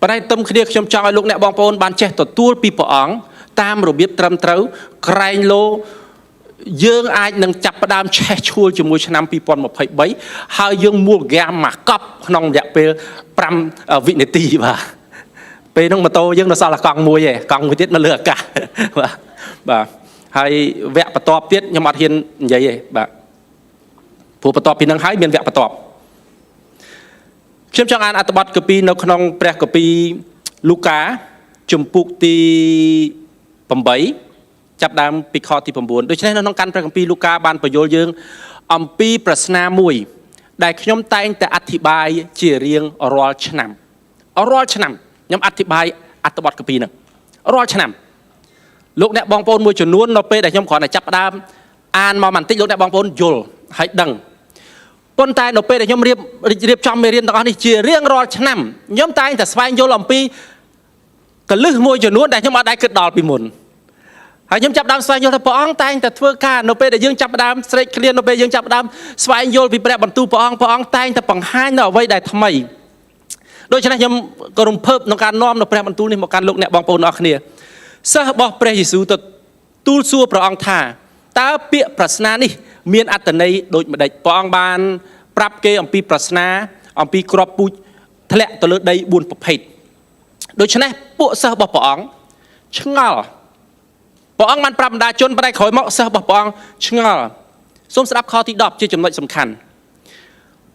ប៉ុន្តែទំគ្នាខ្ញុំចង់ឲ្យលោកអ្នកបងប្អូនបានចេះទទួលពីព្រះអង្គតាមរបៀបត្រឹមត្រូវក្រែងលោយើងអាចនឹងចាប់ផ្ដើមឆេះឈួលជាមួយឆ្នាំ2023ហើយយើងមូលហ្គាមមកកប់ក្នុងរយៈពេល5វិនាទីបាទពេលហ្នឹងម៉ូតូយើងនៅសល់តែកង់មួយឯងកង់មួយទៀតនៅលើអាកាសបាទហើយវគ្គបន្ទាប់ទៀតខ្ញុំអត់ហ៊ាននិយាយទេបាទព្រោះបន្ទាប់ពីហ្នឹងហើយមានវគ្គបន្ទាប់ខ្ញុំចង់អានអត្ថបទកាពីនៅក្នុងព្រះកាពីលូកាជំពូកទី8ចាប់ដើមពីខទី9ដូច្នេះនៅក្នុងកាន់ព្រះគម្ពីរលូកាបានបញ្យល់យើងអំពីប្រស្នាមួយដែលខ្ញុំតែងតែអធិប្បាយជារៀងរាល់ឆ្នាំខ្ញុំអធិប្បាយអត្ថបទកាពីហ្នឹងរាល់ឆ្នាំលោកអ្នកបងប្អូនមួយចំនួននៅពេលដែលខ្ញុំគ្រាន់តែចាប់ដើមអានមកបន្តិចលោកអ្នកបងប្អូនយល់ហើយដឹងប៉ុន្តែនៅពេលដែលខ្ញុំរៀបចំមេរៀនទាំងអស់នេះជារៀងរាល់ឆ្នាំខ្ញុំតែងតែស្វែងយល់អំពីកលឹះមួយចំនួនដែលខ្ញុំអត់ដែលគិតដល់ពីមុនហើយខ្ញុំចាប់ដើមស្វែងយល់ថាព្រះអង្គតែងតែធ្វើការនៅពេលដែលយើងចាប់ដើមស្រេកឃ្លាននៅពេលយើងចាប់ដើមស្វែងយល់ពីព្រះបន្ទូលព្រះអង្គតែងតែបង្ហាញនៅអ្វីដែលថ្មីដូច្នេះខ្ញុំក៏រំភើបក្នុងការនាំនៅព្រះបន្ទូលនេះមកកាន់លោកអ្នកបងប្អូនអរគ្នាសិស្សរបស់ព្រះយេស៊ូវទៅទូលសួរព្រះអង្គថាតើពាក្យប្រស្នានេះមានអត្ថន័យដូចម្ដេចព្រះអង្គបានប្រាប់គេអំពីប្រស្នាអំពីគ្រាប់ពូជធ្លាក់ទៅលើដី4ប្រភេទដូច្នេះពួកសិស្សរបស់ព្រះអង្គឆ្ងល់ព្រះអង្គបានប្រាប់បណ្ដាជនផ្នែកក្រោយមកសិស្សរបស់ព្រះអង្គឆ្ងល់សូមស្ដាប់ខទី10ជាចំណុចសំខាន់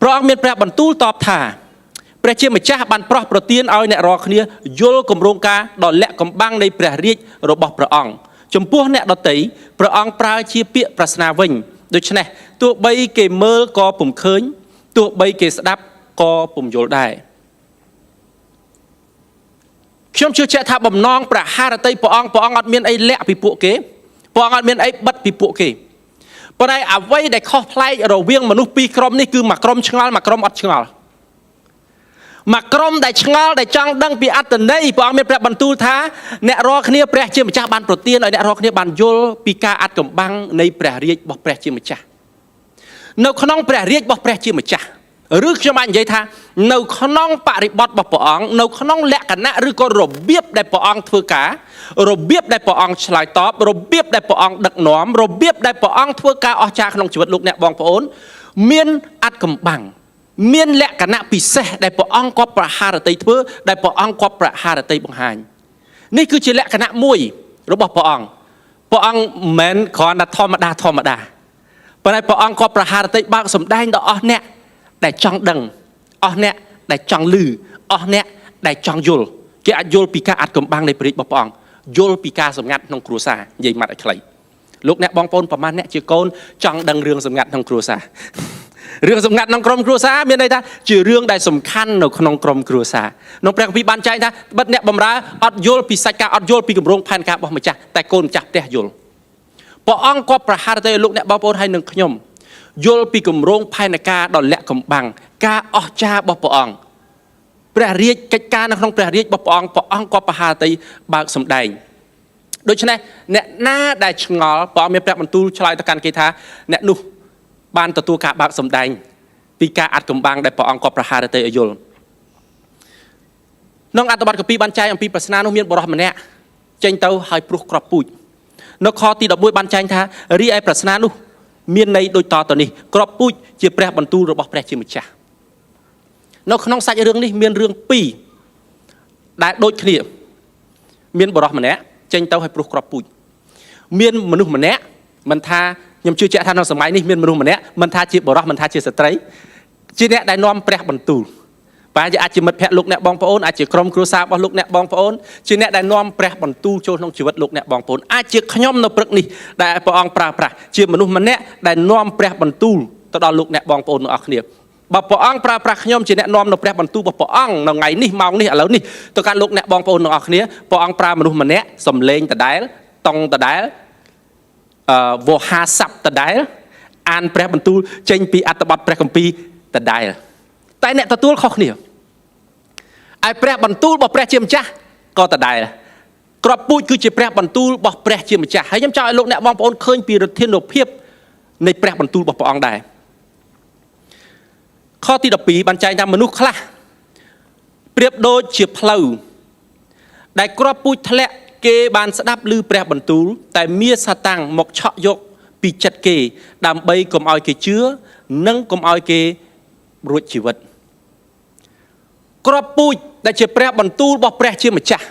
ព្រះអង្គមានព្រះបន្ទូលតបថាព្រះជាម្ចាស់បានប្រោះប្រទានឲ្យអ្នករាល់គ្នាយល់គម្រោងការដ៏លាក់កំបាំងនៃព្រះរាជរបស់ព្រះអង្គចំពោះអ្នកដទៃព្រះអង្គប្រើជាពាក្យប្រស្នាវិញដូច្នេះទោះបីគេមើលក៏ពុំឃើញទោះបីគេស្ដាប់ក៏ពុំយល់ដែរខ្ញុំជឿជាក់ថាបំណងព្រះハរតីព្រះអង្គអត់មានអីលាក់ពីពួកគេព្រះអង្គអត់មានអីបិទពីពួកគេប៉ុន្តែអ្វីដែលខុសប្លែករវាងមនុស្សពីរក្រុមនេះគឺមួយក្រុមឆ្ងល់មួយក្រុមអត់ឆ្ងល់មួយក្រុមដែលឆ្ងល់ដែលចង់ដឹងពីអត្ថន័យព្រះអង្គមានព្រះបន្ទូលថាអ្នករាល់គ្នាព្រះជាម្ចាស់បានប្រទានឲ្យអ្នករាល់គ្នាបានយល់ពីការអាត់កំបាំងនៃព្រះរាជរបស់ព្រះជាម្ចាស់នៅក្នុងព្រះរាជរបស់ព្រះជាម្ចាស់ឬខ្ញុំអាចនិយាយថានៅក្នុងបរិបទរបស់ព្រះអង្គនៅក្នុងលក្ខណៈឬក៏របៀបដែលព្រះអង្គធ្វើការរបៀបដែលព្រះអង្គឆ្លើយតបរបៀបដែលព្រះអង្គដឹកនាំរបៀបដែលព្រះអង្គធ្វើការអស្ចារ្យក្នុងជីវិតលោកអ្នកបងប្អូនមានអាត់កំបាំងមានលក្ខណៈពិសេសដែលព្រះអង្គគាត់ប្រហារតីធ្វើដែលព្រះអង្គគាត់ប្រហារតីបង្ហាញនេះគឺជាលក្ខណៈមួយរបស់ព្រះអង្គមិនមែនគ្រាន់តែធម្មតាប៉ុន្តែព្រះអង្គគាត់ប្រហារតីបើកសម្ដែងដល់អស់អ្នកដែលចង់ដឹងអស់អ្នកដែលចង់ឮអស់អ្នកដែលចង់យល់គេអាចយល់ពីការអាត់កំបាំងនៃព្រះរាជរបស់ព្រះអង្គយល់ពីការសម្ងាត់ក្នុងគ្រួសារនិយាយម៉ាត់ឲ្យខ្លីលោកអ្នកបងប្អូនប្រមាណអ្នកជាកូនចង់ដឹងរឿងសម្ងាត់ក្នុងគ្រួសាររឿងសម្ងាត់ក្នុងក្រុមគ្រួសារមានន័យថាជារឿងដែលសំខាន់នៅក្នុងក្រុមគ្រួសារក្នុងព្រះគម្ពីរបានចែងថាបិទអ្នកបម្រើអត់យល់ពីសាច់ការអត់យល់ពីគម្រោងផែនការរបស់ម្ចាស់តែកូនម្ចាស់ផ្ទះយល់ព្រះអង្គក៏ប្រហារទៅលោកអ្នកបងប្អូនហើយនឹងខ្ញុំយល់ពីគម្រោងផែនការដ៏លាក់កំបាំងការអស្ចារ្យរបស់ព្រះអង្គព្រះរាជកិច្ចការនៅក្នុងព្រះរាជរបស់ព្រះអង្គក៏ប្រហារទៅបើកសម្ដែងដូច្នេះអ្នកណាដែលឆ្ងល់ព្រះអង្គមានព្រះបន្ទូលឆ្លើយទៅកាន់គេថាអ្នកនោះបានទទួលការបើកសម្ដែងពីការអាត់កំបាំងដែលព្រះអង្គក៏ប្រហារទៅឲ្យយល់ក្នុងអត្ថបទកាពីបានចែងអំពីប្រស្នានោះមានបរិសម្នាក់ចេញទៅហើយព្រោះគ្រាប់ពូជនៅខទី11បានចែងថារីឯប្រស្នានោះមានន័យដូចតទៅនេះគ្រាប់ពូជជាព្រះបន្ទូលរបស់ព្រះជាម្ចាស់នៅក្នុងសាច់រឿងនេះមានរឿងពីរដែលដូចគ្នាមានបរិសម្នាក់ចេញទៅហើយព្រោះគ្រាប់ពូជមានមនុស្សម្នាក់មិនថាខ្ញុំជឿជាក់ថានៅសម័យនេះមានមនុស្សម្នាក់មិនថាជាបរិសមិនថាជាស្ត្រីជាអ្នកដែលនាំព្រះបន្ទូលបាទអាចជាមិត្តភក្តិលោកអ្នកបងប្អូនអាចជាក្រុមគ្រួសាររបស់លោកអ្នកបងប្អូនជាអ្នកដែលនាំព្រះបន្ទូលចូលក្នុងជីវិតលោកអ្នកបងប្អូនអាចជាខ្ញុំនៅព្រឹកនេះដែលព្រះអង្គប្រើប្រាស់ជាមនុស្សម្នាក់ដែលនាំព្រះបន្ទូលទៅដល់លោកអ្នកបងប្អូនទាំងអស់គ្នាបើព្រះអង្គប្រើប្រាស់ខ្ញុំជាអ្នកនាំនៅព្រះបន្ទូលរបស់ព្រះអង្គនៅថ្ងៃនេះម៉ោងនេះឥឡូវនេះទៅកាន់លោកអ្នកបងប្អូនទាំងអស់គ្នាព្រះអង្គប្រើមនុស្សម្នាក់សំឡេងដដែលតង់ដដែលវោហាស័ព្ទដដែលអានព្រះបន្ទូលចេញពីអត្ថបទព្រះគម្ពីរដដែលតែអ្នកទទួលខុសគ្នាឯព្រះបន្ទូលរបស់ព្រះជាម្ចាស់ក៏ដដែលគ្រាប់ពូជគឺជាព្រះបន្ទូលរបស់ព្រះជាម្ចាស់ហើយខ្ញុំចង់ឲ្យលោកអ្នកបងប្អូនឃើញពីឫទ្ធានុភាពនៃព្រះបន្ទូលរបស់ព្រះអង្គដែរខទី12បានចែងថាមនុស្សខ្លះ ប្រៀបដូចជាផ្លូវដែលគ្រាប់ពូជធ្លាក់គេបានស្ដាប់ឮព្រះបន្ទូលតែមានសាតាំងមកឆក់យកពីចិត្តគេដើម្បីកុំឲ្យគេជឿនិងកុំឲ្យគេរួចជីវិតគ្រាប់ពូជដែលជាព្រះបន្ទូលរបស់ព្រះជាម្ចាស់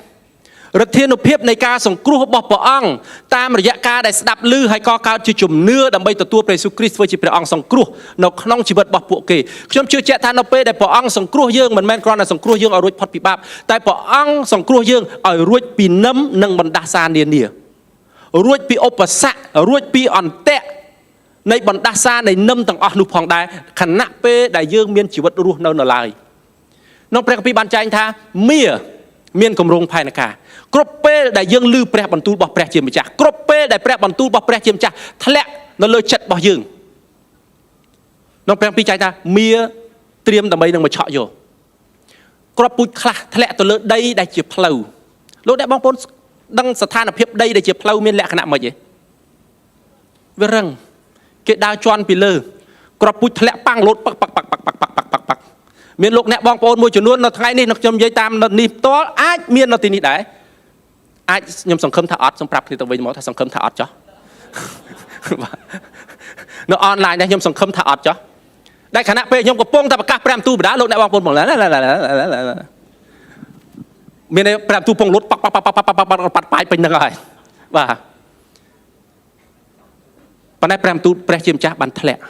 ឫទ្ធានុភាពនៃការសង្គ្រោះរបស់ព្រះអង្គតាមរយៈការដែលស្ដាប់ឮហើយកកើតជាជំនឿដើម្បីទទួលព្រះយេស៊ូវគ្រីស្ទធ្វើជាព្រះអង្គសង្គ្រោះនៅក្នុងជីវិតរបស់ពួកគេខ្ញុំជឿជាក់ថានៅពេលដែលព្រះអង្គសង្គ្រោះយើងមិនមែនគ្រាន់តែសង្គ្រោះយើងឲ្យរួចផុតពីបាបតែព្រះអង្គសង្គ្រោះយើងឲ្យរួចពីនឹមនិងបណ្ដាសានានារួចពីឧបសគ្គរួចពីអន្ទាក់នៃបណ្ដាសានៃនឹមទាំងអស់នោះផងដែរខណៈពេលដែលយើងមានជីវិតរស់នៅឡើយក្នុងព្រះគម្ពីរបានចែងថាមានគម្រោងផែនការគ្រប់ពេលដែលយើងឮព្រះបន្ទូលរបស់ព្រះជាម្ចាស់គ្រប់ពេលដែលព្រះបន្ទូលរបស់ព្រះជាម្ចាស់ធ្លាក់នៅលើចិត្តរបស់យើងក្នុងព្រះគម្ពីរចែងថាត្រៀមដើម្បីនឹងមកឆក់យកគ្រាប់ពូជខ្លះធ្លាក់ទៅលើដីដែលជាផ្លូវលោកអ្នកបងប្អូនដឹងស្ថានភាពដីដែលជាផ្លូវមានលក្ខណៈម៉េចទេវារឹងគេដើរជន់ពីលើគ្រាប់ពូជធ្លាក់ប៉ាំងលោតប៉ាក់មានលោកអ្នកបងប្អូនមួយចំនួននៅថ្ងៃនេះខ្ញុំនិយាយតាមនេះផ្ទាល់អាចមាននៅទីនេះដែរអាចខ្ញុំសង្ឃឹមថាអត់សូមប្រាប់គ្នាទៅវិញមកថាសង្ឃឹមថាអត់ចុះនៅអនឡាញដែរខ្ញុំសង្ឃឹមថាអត់ចុះដែលខណៈពេលខ្ញុំកំពុងតែប្រកាស5ទូបដាលោកអ្នកបងប្អូនមកមាន5ទូពងលុតប៉ាក់ប៉ាត់ប៉ាយពេញហ្នឹងហើយបាទប៉ុន្តែ5ទូព្រះជាម្ចាស់បានធ្លាក់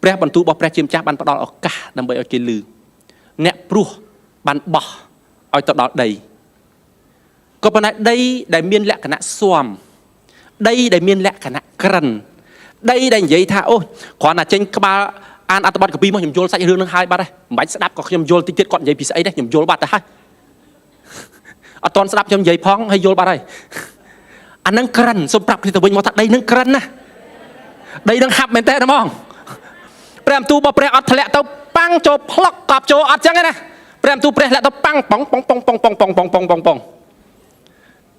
ព្រះបន្ទូលរបស់ព្រះជាម្ចាស់បានផ្ដល់ឱកាសដើម្បីឲ្យគេឮអ្នកព្រោះបានបោះឲ្យទៅដល់ដីក៏ប៉ុន្តែដីដែលមានលក្ខណៈស៊ាំដីដែលមានលក្ខណៈក្រិនដីដែលនិយាយថាអូគ្រាន់តែចេញក្បាលអានអត្ថបទកាពីមកខ្ញុំយល់សាច់រឿងនឹងហើយបាត់ហើយមិនបាច់ស្ដាប់ក៏ខ្ញុំយល់តិចទៀតគាត់និយាយពីស្អីដែរខ្ញុំយល់បាត់ទៅហើយអត់តន់ស្ដាប់ខ្ញុំនិយាយផងហើយយល់បាត់ហើយអានឹងក្រិនសូមប្រាប់គ្នាទៅវិញមកថាដីនឹងក្រិនណាដីនឹងហាប់មែនតើហ្មងព្រះបន្ទូលរបស់ព្រះអត់ធ្លាក់ទៅប៉ាំងចូលផ្លុកកប់ចូលអត់ចឹងទេណាព្រះបន្ទូលព្រះធ្លាក់ទៅប៉ាំងប៉ង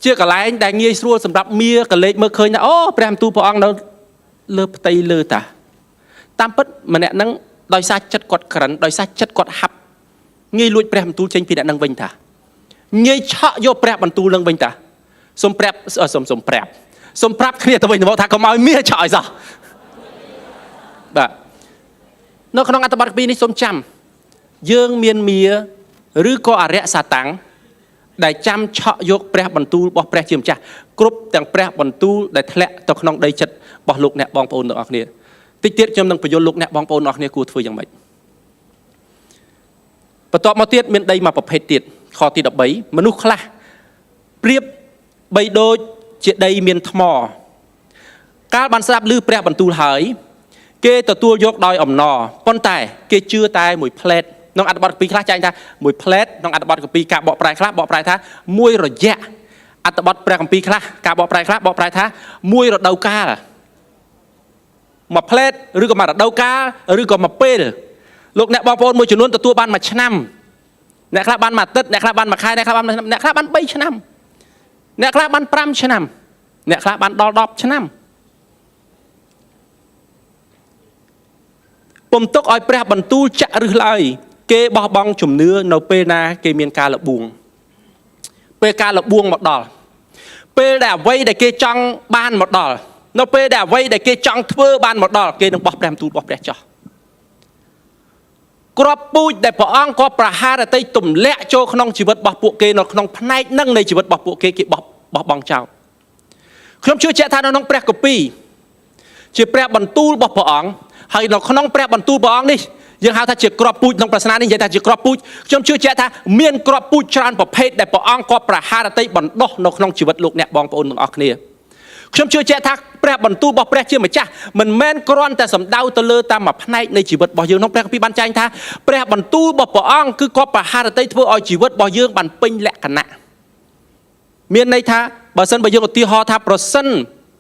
ជាកន្លែងដែលងាយស្រួលសម្រាប់កលេចមើលឃើញថាអូព្រះបន្ទូលព្រះអង្គនៅលើផ្ទៃលើតាតាមពិតម្នាក់ហ្នឹងដោយសារចិត្តគាត់ក្រិនដោយសារចិត្តគាត់ហាប់ងាយលួចព្រះបន្ទូលចេញពីអ្នកហ្នឹងវិញតាងាយឆក់យកព្រះបន្ទូលហ្នឹងវិញតាសូមប្រាប់គ្នាទៅវិញទៅមកថាកុំឲ្យមានឆក់ឲ្យសោះបាទនៅក្នុងអត្ថបទកាពីនេះសូមចាំយើងមានឬក៏អរិយសាតាំងដែលចាំឆក់យកព្រះបន្ទូលរបស់ព្រះជាម្ចាស់គ្រប់ទាំងព្រះបន្ទូលដែលធ្លាក់ទៅក្នុងដីចិត្តរបស់លោកអ្នកបងប្អូនទាំងអស់គ្នាតិចទៀតខ្ញុំនឹងបញ្យល់លោកអ្នកបងប្អូនទាំងអស់គ្នាគួរធ្វើយ៉ាងម៉េចបន្ទាប់មកទៀតមានដីមួយប្រភេទទៀតខទី13មនុស្សខ្លះប្រៀបបីដូចជាដីមានថ្មកាលបានស្ដាប់ឮព្រះបន្ទូលហើយគេទទួលយកដោយអំណរប៉ុន្តែគេជឿតែមួយផ្លែតក្នុងអត្ថបទកាពីខ្លះចែងថាមួយផ្លែតក្នុងអត្ថបទកាពីការបកប្រែខ្លះបកប្រែថាមួយរយៈអត្ថបទព្រះកាពីខ្លះការបកប្រែខ្លះបកប្រែថាមួយរដូវកាលមួយផ្លែតឬក៏មួយរដូវកាលឬក៏មួយពេលលោកអ្នកបងប្អូនមួយចំនួនទទួលបានមួយឆ្នាំអ្នកខ្លះបានមួយអាទិត្យអ្នកខ្លះបានមួយខែអ្នកខ្លះបាន3ឆ្នាំអ្នកខ្លះបាន5ឆ្នាំអ្នកខ្លះបានដល់10ឆ្នាំពុំទុកឲ្យព្រះបន្ទូលចាក់ឫសឡើយគេបោះបង់ជំនឿនៅពេលណាគេមានការលបួងពេលការលបួងមកដល់ពេលដែលអ្វីដែលគេចង់បានមកដល់នៅពេលដែលអ្វីដែលគេចង់ធ្វើបានមកដល់គេនឹងបោះព្រះបន្ទូលរបស់ព្រះចោះគ្រាប់ពូជដែលព្រះអង្គក៏ប្រហារតីទម្លាក់ចូលក្នុងជីវិតរបស់ពួកគេនៅក្នុងផ្នែកនឹងនៃជីវិតរបស់ពួកគេបោះបង់ចោលខ្ញុំជឿជាក់ថានៅក្នុងព្រះគម្ពីរជាព្រះបន្ទូលរបស់ព្រះអង្គហើយនៅក្នុងព្រះបន្ទូលព្រះអង្គនេះយើងហៅថាជាគ្រាប់ពូជក្នុងប្រស្នានេះនិយាយថាជាគ្រាប់ពូជខ្ញុំជឿជាក់ថាមានគ្រាប់ពូជច្រើនប្រភេទដែលព្រះអង្គក៏ប្រហារតីបណ្ដុះនៅក្នុងជីវិតលោកអ្នកបងប្អូនទាំងអស់គ្នាខ្ញុំជឿជាក់ថាព្រះបន្ទូលរបស់ព្រះជាម្ចាស់មិនមែនគ្រាន់តែសំដៅទៅលើតាមមួយផ្នែកនៃជីវិតរបស់យើងក្នុងព្រះគម្ពីរបានចែងថាព្រះបន្ទូលរបស់ព្រះអង្គគឺក៏ប្រហារតីធ្វើឲ្យជីវិតរបស់យើងបានពេញលក្ខណៈមានន័យថាបើសិនបើយើងឧទាហរណ៍ថាប្រសិន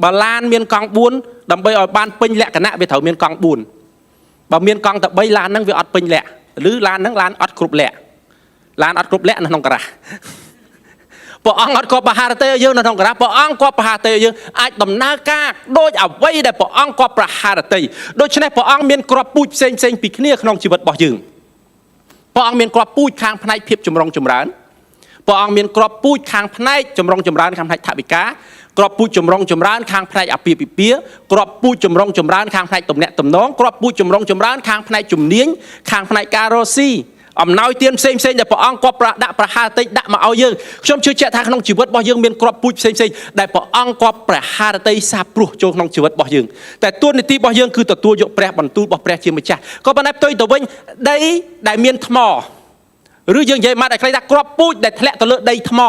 បើឡានមានកង់4ដើម្បីឲ្យបានពេញលក្ខណៈវាត្រូវមានកង់4បើមានកង់តែ3ឡានហ្នឹងវាអត់ពេញលក្ខឬឡានហ្នឹងឡានអត់គ្រប់លក្ខឡានអត់គ្រប់លក្ខនៅក្នុងការ៉ាសព្រះអង្គអត់ក៏ប្រហារទេយើងនៅក្នុងការ៉ាសព្រះអង្គក៏ប្រហារទេយើងអាចដំណើរការដូចអ្វីដែលព្រះអង្គក៏ប្រហារទេដូច្នេះព្រះអង្គមានគ្រាប់ពូជផ្សេងពីគ្នាក្នុងជីវិតរបស់យើង ព្រះអង្គមានក្របពូជខាងផ្នែកភាពចម្រុងចម្រើនព្រះអង្គមានក្របពូជខាងផ្នែកចម្រុងចម្រើនខាងផ្នែកថវិកាក្របពូជចម្រុងចម្រើនខាងផ្នែកអាពាហ៍ពិពាហ៍ក្របពូជចម្រុងចម្រើនខាងផ្នែកទំនាក់ទំនងក្របពូជចម្រុងចម្រើនខាងផ្នែកជំនាញខាងផ្នែកការរកស៊ីអំណោយទានផ្សេងៗដែលព្រះអង្គគាត់ដាក់ប្រហារតីដាក់មកឲ្យយើងខ្ញុំជឿជាក់ថាក្នុងជីវិតរបស់យើងមានក្របពូជផ្សេងៗដែលព្រះអង្គគាត់ប្រហារតីសាព្រោះចូលក្នុងជីវិតរបស់យើងតែទួនាទីរបស់យើងគឺទទួលយកព្រះបន្ទូលរបស់ព្រះជាម្ចាស់ក៏ប៉ុន្តែផ្ទុយទៅវិញដីដែលមានថ្មឬយើងនិយាយមកតែខ្លីថាក្របពូជដែលធ្លាក់ទៅលើដីថ្ម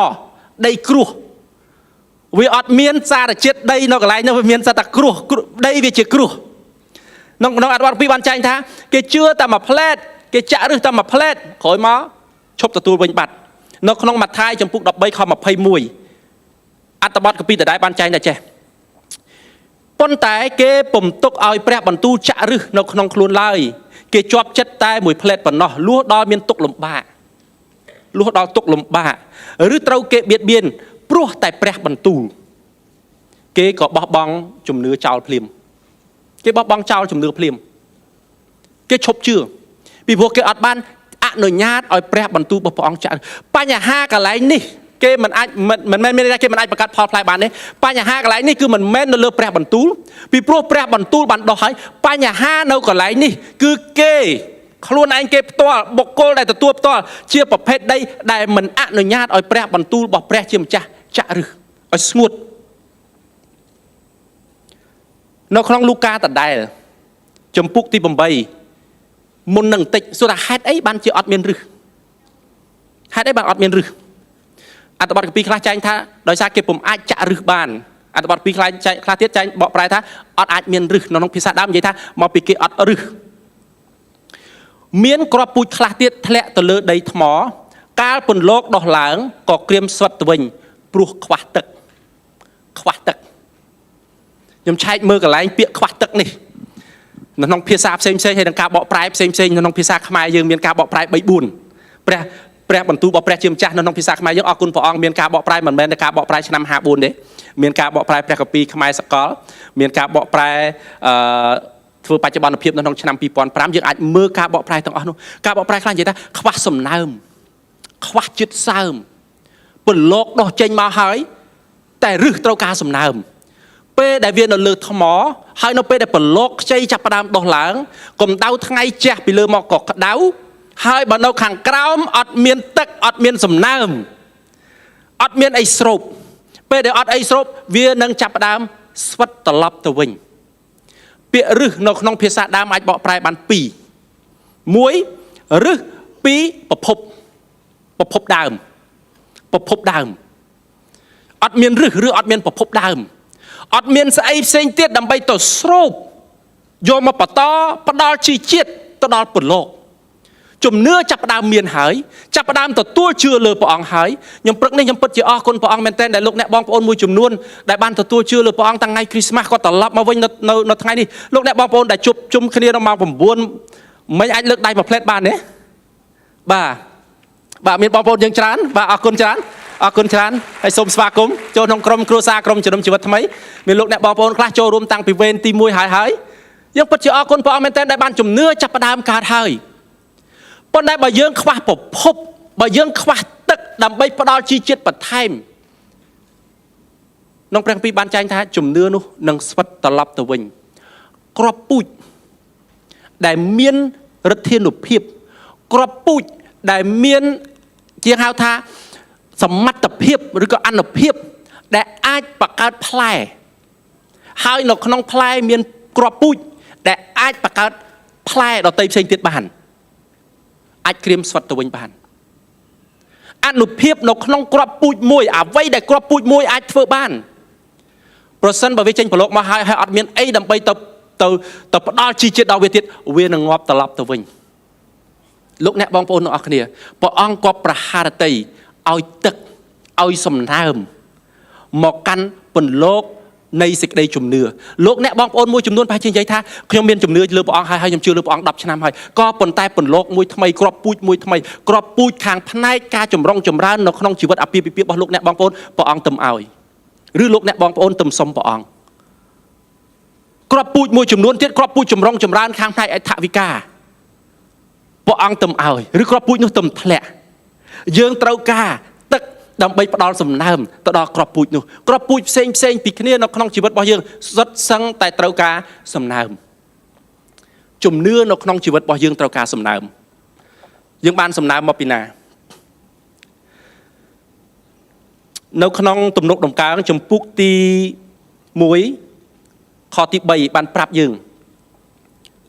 ដីគ្រួសវាអត់មានសារជាតិដីនៅកន្លែងនោះវាមានតែគ្រួសដីវាជាគ្រួសក្នុងអត្ថបទ2បានចែងថាគេជឿតែមួយផ្លែតគេចាក់ឫសតែមួយផ្លែតក្រោយមកឈប់ទទួលវិញបាត់នៅក្នុងម៉ាថាយចំពុក13ខ21អត្ថបទកាពីដដែលបានចែងតែចេះប៉ុន្តែគេពុំទុកឲ្យព្រះបន្ទូលចាក់ឫសនៅក្នុងខ្លួនឡើយគេជាប់ចិត្តតែមួយផ្លែតប៉ុណ្ណោះលួសដល់មានទុកលំបាកលួសដល់ទុកលំបាកឬត្រូវគេបៀតបៀនព្រោះតែព្រះបន្ទូលគេក៏បោះបង់ជំនឿចោលភ្លាមគេបោះបង់ចោលជំនឿភ្លាមគេឈប់ជឿពីព្រោះគេអត់បានអនុញ្ញាតឲ្យព្រះបន្ទូលរបស់ព្រះអង្គចាក់បញ្ហាកន្លែងនេះគេមិនអាចមិនមែនមានន័យថាគេមិនអាចបង្កើតផលផ្លែបានទេបញ្ហាកន្លែងនេះគឺមិនមែននៅលើព្រះបន្ទូលពីព្រោះព្រះបន្ទូលបានដោះហើយបញ្ហានៅកន្លែងនេះគឺគេខ្លួនឯងគេផ្ទាល់បុគ្គលដែលទទួលផ្ទាល់ជាប្រភេទដីដែលមិនអនុញ្ញាតឲ្យព្រះបន្ទូលរបស់ព្រះជាម្ចាស់ចាក់ឫសឲ្យស្ងួតនៅក្នុងលូកាដដែលចំពុកទី8មុននឹងបន្តិចសួរថាហេតុអីបានជាអត់មានឫសហេតុអីបានអត់មានឫសអត្ថបទកាពីខ្លះចែងថាដោយសារគេពុំអាចចាក់ឫសបានអត្ថបទពីខ្លះទៀតចែងបកប្រែថាអត់អាចមានឫសក្នុងភាសាដើមនិយាយថាមកពីគេអត់ឫសមានក្របពូជខ្លះទៀតធ្លាក់ទៅលើដីថ្មកាលពន្លកដោះឡើងក៏ក្រៀមស្វិតទៅវិញព្រោះខ្វះទឹកខ្ញុំឆែកមើលកន្លែងពាក្យខ្វះទឹកនេះនៅក្នុងភាសាផ្សេងៗហើយនឹងការបកប្រែផ្សេងៗនៅក្នុងភាសាខ្មែរយើងមានការបកប្រែ3 4ព្រះបន្ទូលរបស់ព្រះជាម្ចាស់នៅក្នុងភាសាខ្មែរយើងអរគុណព្រះអង្គមានការបកប្រែមិនមែនតែការបកប្រែឆ្នាំ54ទេមានការបកប្រែព្រះគម្ពីរខ្មែរសកលមានការបកប្រែធ្វើបច្ចុប្បន្នភាពនៅក្នុងឆ្នាំ2005យើងអាចមើលការបកប្រែទាំងអស់នោះការបកប្រែខ្លះនិយាយថាខ្វះសំណើមខ្វះជាតិសើមពលលោកដោះចេញមកហើយតែឫសត្រូវការសំណើមពេលដែលវានៅលើថ្មហើយនៅពេលដែលពលលោកខ្ចីចាប់ផ្ដើមដោះឡើងកម្ដៅថ្ងៃជះពីលើមកក៏ក្ដៅហើយបើនៅខាងក្រោមអត់មានទឹកអត់មានសំណើមអត់មានអីស្រូបពេលដែលអត់អីស្រូបវានឹងចាប់ផ្ដើមស្វិតត្រឡប់ទៅវិញពាក្យឫសនៅក្នុងភាសាដើមអាចបកប្រែបាន2 1ឫស2ប្រភពដើមអត់មានឫសឬអត់មានប្រភពដើមអត់មានស្អីផ្សេងទៀតដើម្បីទៅស្រូបយកមកបន្តផ្ដល់ជីជាតិទៅដល់ពលលោកជំនឿចាប់ផ្ដើមមានហើយចាប់ផ្ដើមទទួលជឿលើព្រះអង្គហើយខ្ញុំព្រឹកនេះខ្ញុំពិតជាអរគុណព្រះអង្គមែនទែនដែលលោកអ្នកបងប្អូនមួយចំនួនដែលបានទទួលជឿលើព្រះអង្គតាំងថ្ងៃគ្រីស្មាស់ក៏ត្រឡប់មកវិញនៅថ្ងៃនេះលោកអ្នកបងប្អូនដែលជួបជុំគ្នានៅម៉ោង9មិនអាចលើកដៃមួយផ្លែតបានទេបាទមានបងប្អូនយើងច្រើនបាទអរគុណច្រើនហើយសូមស្វាគមន៍ចូលក្នុងក្រុមគ្រួសារក្រុមជំនុំជីវិតថ្មីមានលោកអ្នកបងប្អូនខ្លះចូលរួមតាំងពីវេនទី1ហើយយើងពិតជាអរគុណព្រះអង្គមែនទែនដែលបានជំនឿចាប់ផ្ដើមកើតហើយប៉ុន្តែបើយើងខ្វះប្រភពបើយើងខ្វះទឹកដើម្បីផ្ដល់ជីជាតិបន្ថែមក្នុងព្រះគម្ពីរបានចែងថាជំនឿនោះនឹងស្វិតត្រឡប់ទៅវិញគ្រាប់ពូជដែលមានឫទ្ធានុភាពគ្រាប់ពូជដែលមានជាហៅថាសមត្ថភាពឬក៏អានុភាពដែលអាចបង្កើតផ្លែហើយនៅក្នុងផ្លែមានគ្រាប់ពូជដែលអាចបង្កើតផ្លែដទៃផ្សេងទៀតបានអាចក្រៀមស្វិតទៅវិញបានអានុភាពនៅក្នុងគ្រាប់ពូជមួយអ្វីដែលគ្រាប់ពូជមួយអាចធ្វើបានប្រសិនបើវាចេញប្រឡូកមកហើយអត់មានអីដើម្បីទៅផ្ដល់ជីជាតិដល់វាទៀតវានឹងងាប់ត្រឡប់ទៅវិញលោកអ្នកបងប្អូនទាំងអស់គ្នាព្រះអង្គក៏ប្រហារតីឲ្យទឹកឲ្យសំណើមមកកាន់ពន្លកនៃសេចក្តីជំនឿលោកអ្នកបងប្អូនមួយចំនួនប្រហែលជានិយាយថាខ្ញុំមានជំនឿលើព្រះអង្គហើយខ្ញុំជឿលើព្រះអង្គ10ឆ្នាំហើយក៏ប៉ុន្តែពន្លកមួយថ្មីក្របពូជមួយថ្មីក្របពូជខាងផ្នែកការចម្រុងចម្រើននៅក្នុងជីវិតអាពាហ៍ពិពាហ៍របស់លោកអ្នកបងប្អូនព្រះអង្គទំឲ្យឬលោកអ្នកបងប្អូនទំសុំព្រះអង្គក្របពូជមួយចំនួនទៀតក្របពូជចម្រុងចម្រើនខាងផ្នែកអធិវិកា ព្រះអង្គទំឲ្យឬគ្រាប់ពូជនោះទំធ្លាក់យើងត្រូវការទឹកដើម្បីផ្ដល់សំណើមទៅដល់គ្រាប់ពូជនោះគ្រាប់ពូជផ្សេងពីគ្នានៅក្នុងជីវិតរបស់យើងសុទ្ធសឹងតែត្រូវការសំណើមជំនឿនៅក្នុងជីវិតរបស់យើងត្រូវការសំណើមយើងបានសំណើមមកពីណានៅក្នុងទំនុកដំកើងចំពុកទី1ខទី3បានប្រាប់យើង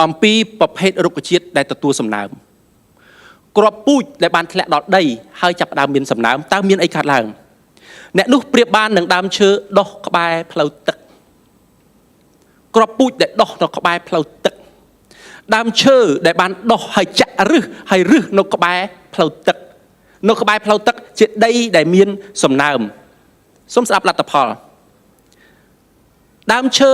អំពីប្រភេទរុក្ខជាតិដែលទទួលសំណើមគ្រាប់ពូជដែលបានធ្លាក់ដល់ដីហើយចាប់ផ្ដើមមានសំណើមតើមានអីកើតឡើងអ្នកនោះប្រៀបបាននឹងដើមឈើដុះក្បែរផ្លូវទឹកគ្រាប់ពូជដែលដុះនៅក្បែរផ្លូវទឹកដើមឈើដែលបានដុះហើយចាក់រឹសនៅក្បែរផ្លូវទឹកនៅក្បែរផ្លូវទឹកជាដីដែលមានសំណើមសូមស្ដាប់លទ្ធផលដើមឈើ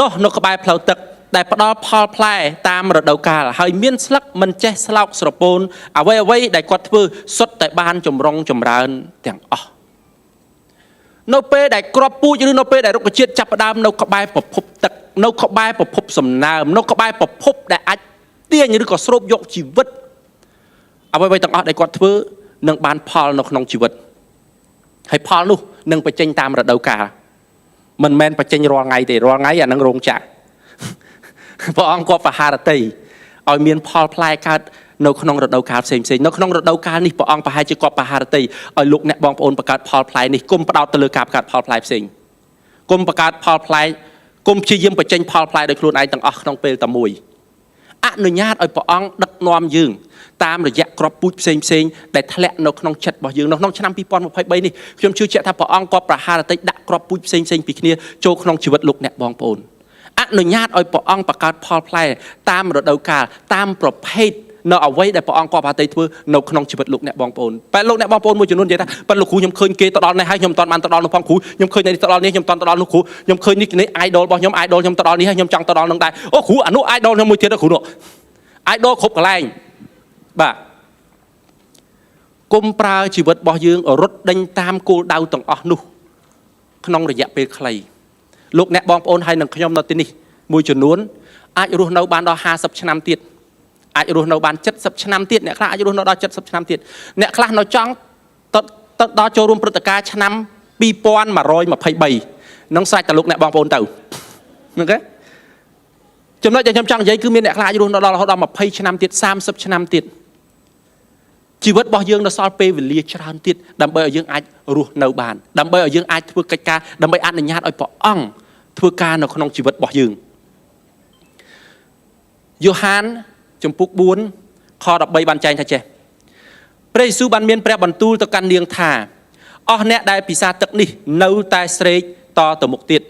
ដុះនៅក្បែរផ្លូវទឹកដែលផ្ដល់ផលផ្លែតាមរដូវកាលហើយមានស្លឹកមិនចេះស្លោកស្រពោនអ្វីដែលគាត់ធ្វើសុទ្ធតែបានចម្រុងចម្រើនទាំងអស់នៅពេលដែលគ្រាប់ពូជឬនៅពេលដែលរុក្ខជាតិចាប់ផ្ដើមនៅក្បែរប្រភពទឹកនៅក្បែរប្រភពសំណើមនៅក្បែរប្រភពដែលអាចទាញឬក៏ស្រូបយកជីវិតអ្វីទាំងអស់ដែលគាត់ធ្វើនឹងបានផលនៅក្នុងជីវិតហើយផលនោះនឹងបញ្ចេញតាមរដូវកាលមិនមែនបញ្ចេញរាល់ថ្ងៃទេរាល់ថ្ងៃអានឹងរោងចក្រព្រះអង្គគាត់បហារតីឲ្យមានផលផ្លែកើតនៅក្នុងរដូវកាលផ្សេងនៅក្នុងរដូវកាលនេះព្រះអង្គប្រហែលជាគាត់បហារតីឲ្យលោកអ្នកបងប្អូនបង្កើតផលផ្លែនេះគុំផ្ដោតទៅលើការបង្កើតផលផ្លែផ្សេងគុំបង្កើតផលផ្លែគុំព្យាយាមបញ្ចេញផលផ្លែដោយខ្លួនឯងទាំងអស់ក្នុងពេលតែមួយអនុញ្ញាតឲ្យព្រះអង្គដឹកនាំយើងតាមរយៈគ្រាប់ពូជផ្សេងដែលធ្លាក់នៅក្នុងចិត្តរបស់យើងនៅក្នុងឆ្នាំ2023នេះខ្ញុំជឿជាក់ថាព្រះអង្គក៏ប្រហារតីដាក់គ្រាប់ពូជផ្សេងពីគ្នាចូលក្នុងជីវិតលោកអ្នកបងប្អូនអនុញ្ញាតឲ្យព្រះអង្គបង្កើតផលផ្លែតាមរដូវកាលតាមប្រភេទនៅអ្វីដែលព្រះអង្គក៏ប្រតិធ្វើនៅក្នុងជីវិតលោកអ្នកបងប្អូនតែលោកអ្នកបងប្អូនមួយចំនួននិយាយថាប៉ិនលោកគ្រូខ្ញុំឃើញគេទៅដល់នេះហើយខ្ញុំមិនទាន់បានទៅដល់នោះផងគ្រូខ្ញុំឃើញនេះទៅដល់នេះខ្ញុំមិនទាន់ទៅដល់នោះគ្រូខ្ញុំឃើញនេះ idol របស់ខ្ញុំ idol ខ្ញុំទៅដល់នេះហើយខ្ញុំចង់ទៅដល់នឹងដែរអូគ្រូអានោះ idol ខ្ញុំមួយទៀតគ្រូនោះ idol គ្រប់កន្លែងបាទគុំប្រើជីវិតរបស់យើងរត់ដេញតាមគោលដៅទាំងអស់នោះក្នុងរយៈពេលខ្លីលោកអ្នកបងប្អូនហើយនឹងខ្ញុំនៅទីនេះមួយចំនួនអាចរស់នៅបានដល់50ឆ្នាំទៀតអាចរស់នៅបាន70ឆ្នាំទៀតអ្នកខ្លះអាចរស់នៅដល់70ឆ្នាំទៀតអ្នកខ្លះនៅចង់ទៅដល់ចូលរួមព្រឹត្តិការណ៍ឆ្នាំ2123នឹងស្រេចតែលោកអ្នកបងប្អូនទៅអូខេចំណុចដែលខ្ញុំចង់និយាយគឺមានអ្នកខ្លះអាចរស់នៅដល់រហូតដល់20ឆ្នាំទៀត30ឆ្នាំទៀតជីវិតរបស់យើងនៅសល់ពេលវេលាច្រើនទៀតដើម្បីឲ្យយើងអាចរស់នៅបានដើម្បីឲ្យយើងអាចធ្វើកិច្ចការដើម្បីអនុញ្ញាតឲ្យព្រះអង្គធ្វើការនៅក្នុងជីវិតរបស់យើងយ៉ូហានចំពុក4ខ13បានចែងថាចេះព្រះយេស៊ូវបានមានព្រះបន្ទូលទៅកាន់នាងថាអស់អ្នកដែលពិសាទឹកនេះនៅតែស្រេកតទៅមុខទៀត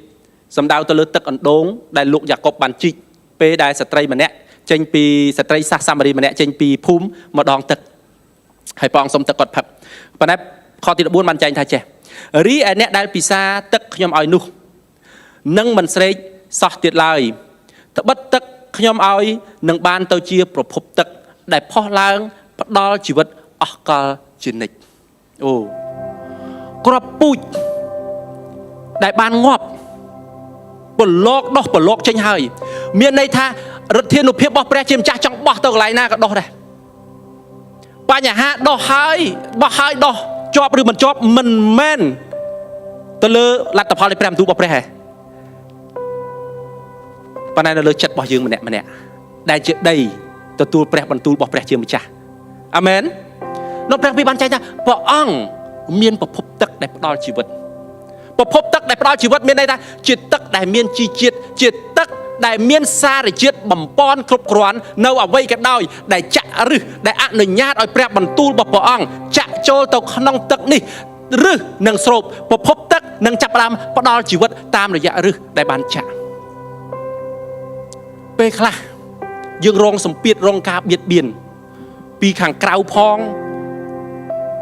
សំដៅទៅលើទឹកអណ្ដូងដែលលោកយ៉ាកុបបានជីកពេលដែលស្ត្រីម្នាក់ចេញពីស្ត្រីសាសសាមារីម្នាក់ចេញពីភូមិមកដងទឹកហើយព្រះអង្គសុំទឹកគាត់ផឹកប៉ុន្តែខទី14បានចែងថាចេះរីឯអ្នកដែលពិសាទឹកខ្ញុំឲ្យនោះនឹងមិនស្រេកសោះទៀតឡើយត្បិតទឹកខ្ញុំឲ្យនឹងបានទៅជាប្រភពទឹកដែលផុសឡើងផ្ដល់ជីវិតអស់កលជានិច្ចអូគ្រាប់ពូជដែលបានងាប់ប្រឡកដោះប្រឡកចេញហើយមានន័យថាឫទ្ធានុភាពរបស់ព្រះជាម្ចាស់ចង់បោះទៅកន្លែងណាក៏ដោះដែរបញ្ហាដោះហើយបោះហើយដោះជាប់ឬមិនជាប់មិនមែនទៅលើលទ្ធផលនៃព្រះបន្ទូលរបស់ព្រះហ៎ប៉ុន្តែនៅលើចិត្តរបស់យើងម្នាក់ដែលជាដីទទួលព្រះបន្ទូលរបស់ព្រះជាម្ចាស់អាមែននៅព្រះពីបានចែងថាព្រះអង្គមានប្រភពទឹកដែលផ្ដល់ជីវិតប្រភពទឹកដែលផ្ដល់ជីវិតមានន័យថាជាទឹកដែលមានជីជាតិជាទឹកដែលមានសារជាតិបំពន់គ្រប់គ្រាន់នៅអ្វីក៏ដោយដែលចាក់ឫសដែលអនុញ្ញាតឲ្យព្រះបន្ទូលរបស់ព្រះអង្គចាក់ចូលទៅក្នុងទឹកនេះឫសនឹងស្រូបប្រភពទឹកនឹងចាប់ផ្ដើមផ្ដល់ជីវិតតាមរយៈឫសដែលបានចាក់ពេលខ្លះយើងរងសម្ពាធរងការបៀតបៀនពីខាងក្រៅផង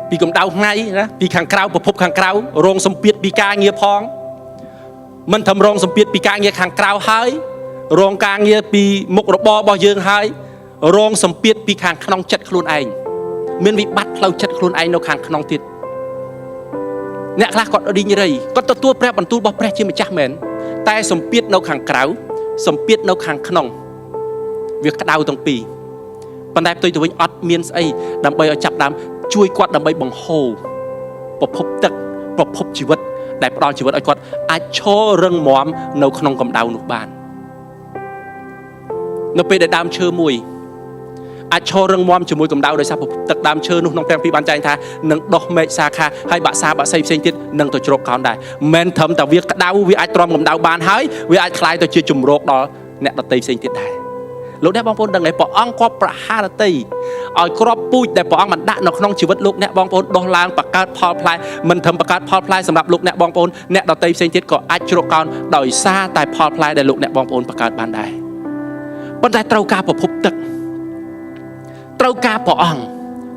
ពីកម្ដៅថ្ងៃណាពីខាងក្រៅប្រភពខាងក្រៅរងសម្ពាធពីការងារផងមិនត្រឹមរងសម្ពាធពីការងារខាងក្រៅហើយរងការងារពីមុខរបររបស់យើងហើយរងសម្ពាធពីខាងក្នុងចិត្តខ្លួនឯងមានវិបត្តិផ្លូវចិត្តខ្លួនឯងនៅខាងក្នុងទៀតអ្នកខ្លះគាត់រីងរៃគាត់ទទួលព្រះបន្ទូលរបស់ព្រះជាម្ចាស់មែនតែសម្ពាធនៅខាងក្រៅសម្ពាធនៅខាងក្នុងវាក្តៅទាំងពីរ ប៉ុន្តែផ្ទុយទៅវិញអត់មានស្អីដើម្បីឲ្យចាប់ដើមជួយគាត់ដើម្បីបង្ហូរប្រភពទឹកប្រភពជីវិតដែលផ្ដល់ជីវិតឲ្យគាត់អាចឈររឹងមាំនៅក្នុងកម្ដៅនោះបាននៅពេលដែលដើមឈើមួយអាចឈររឹងមាំជាមួយកម្ដៅដោយសារប្រភពទឹកដើមឈើនោះក្នុងព្រះគម្ពីរបានចែងថានឹងដុះមែកសាខាហើយបាក់សាបាក់សីផ្សេងទៀតនឹងទៅជ្រកកោនដែរមិនត្រឹមតែវាក្ដៅវាអាចទ្រាំកម្ដៅបានហើយវាអាចคล้ายទៅជាជំរកដល់អ្នកដទៃផ្សេងទៀតដែរលោកអ្នកបងប្អូនដឹងហើយព្រះអង្គក៏ប្រហារតីឲ្យក្របពូជដែលព្រះអង្គបានដាក់នៅក្នុងជីវិតលោកអ្នកបងប្អូនដុះឡើងបង្កើតផលផ្លែមិនត្រឹមបង្កើតផលផ្លែសម្រាប់លោកអ្នកបងប្អូនអ្នកដទៃផ្សេងទៀតក៏អាចជ្រកកោនដោយសារតែផលផ្លែដែលលោកអ្នកបងប្អូនបង្កើតបានដែរប៉ុន្តែត្រូវការប្រភពទឹកត្រូវការព្រះអង្គ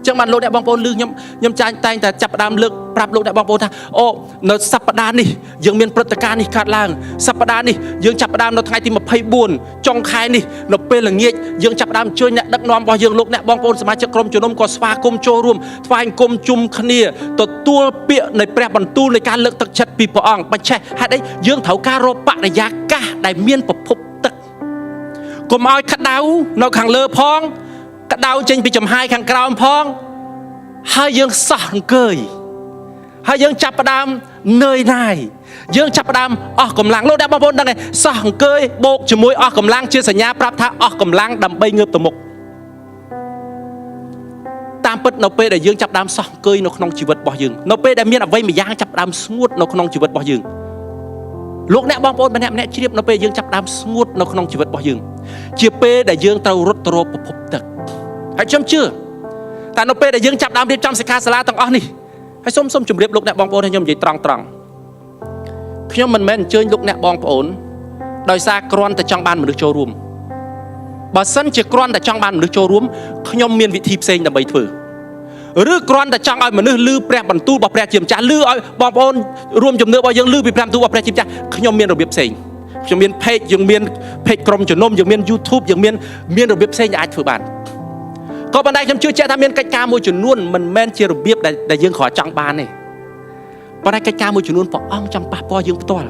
ចឹងបានលោកអ្នកបងប្អូនឮខ្ញុំចាញ់តែងតែចាប់ផ្ដើមលើកប្រាប់លោកអ្នកបងប្អូនថាអូនៅសប្តាហ៍នេះយើងមានព្រឹត្តិការណ៍នេះកើតឡើងសប្តាហ៍នេះយើងចាប់ផ្ដើមនៅថ្ងៃទី24ចុងខែនេះនៅពេលល្ងាចយើងចាប់ផ្ដើមជួយអ្នកដឹកនាំរបស់យើងលោកអ្នកបងប្អូនសមាជិកក្រុមជំនុំក៏ស្វាគមន៍ចូលរួមថ្វាយអង្គមជុំគ្នាទទួលពាក្យនៃព្រះបន្ទូលនៃការលើកទឹកចិត្តពីព្រះអង្គបច្ចេកហេតុអីយើងត្រូវការរកបរិយាកាសដែលមានប្រភពទឹកកុំឲ្យក្តៅនៅខាងលើផងក្តៅចេញពីចំហាយខាងក្រោមផងហើយយើងសោះអង្គើយហើយយើងចាប់ផ្ដើមនឿយណាយយើងចាប់ផ្ដើមអស់កម្លាំងលោកអ្នកបងប្អូនដឹងទេសោះអង្គើយបូកជាមួយអស់កម្លាំងជាសញ្ញាប្រាប់ថាអស់កម្លាំងដើម្បីងើបទៅមុខតាមពិតនៅពេលដែលយើងចាប់ផ្ដើមសោះអង្គើយនៅក្នុងជីវិតរបស់យើងនៅពេលដែលមានអ្វីមួយយ៉ាងចាប់ផ្ដើមស្ងួតនៅក្នុងជីវិតរបស់យើងលោកអ្នកបងប្អូនម្នាក់ម្នាក់ជ្រាបនៅពេលយើងចាប់ផ្ដើមស្ងួតនៅក្នុងជីវិតរបស់យើងជាពេលដែលយើងត្រូវរត់ទៅរកប្រភពទឹកហើយខ្ញុំជឿតែនៅពេលដែលយើងចាប់ដើមរៀបចំសិក្ខាសាលាទាំងអស់នេះហើយសូមជម្រាបលោកអ្នកបងប្អូនខ្ញុំនិយាយត្រង់ខ្ញុំមិនមែនអញ្ជើញលោកអ្នកបងប្អូនដោយសារគ្រាន់តែចង់បានមនុស្សចូលរួមបើសិនជាគ្រាន់តែចង់បានមនុស្សចូលរួមខ្ញុំមានវិធីផ្សេងដើម្បីធ្វើឬគ្រាន់តែចង់ឲ្យមនុស្សឮព្រះបន្ទូលរបស់ព្រះជាម្ចាស់ឮឲ្យបងប្អូនរួមជំនឿរបស់យើងឮពីព្រះបន្ទូលរបស់ព្រះជាម្ចាស់ខ្ញុំមានរបៀបផ្សេងខ្ញុំមាន page យើងមាន page ក្រុមជំនុំយើងមាន YouTube យើងមានរបៀបផ្សេងដែលអាចធ្វើបានក៏ប៉ុន្តែខ្ញុំជឿជាក់ថាមានកិច្ចការមួយចំនួនមិនមែនជារបៀបដែលយើងគ្រាន់ចង់បានទេប៉ុន្តែកិច្ចការមួយចំនួនព្រះអង្គចង់ប៉ះពាល់យើងផ្ទាល់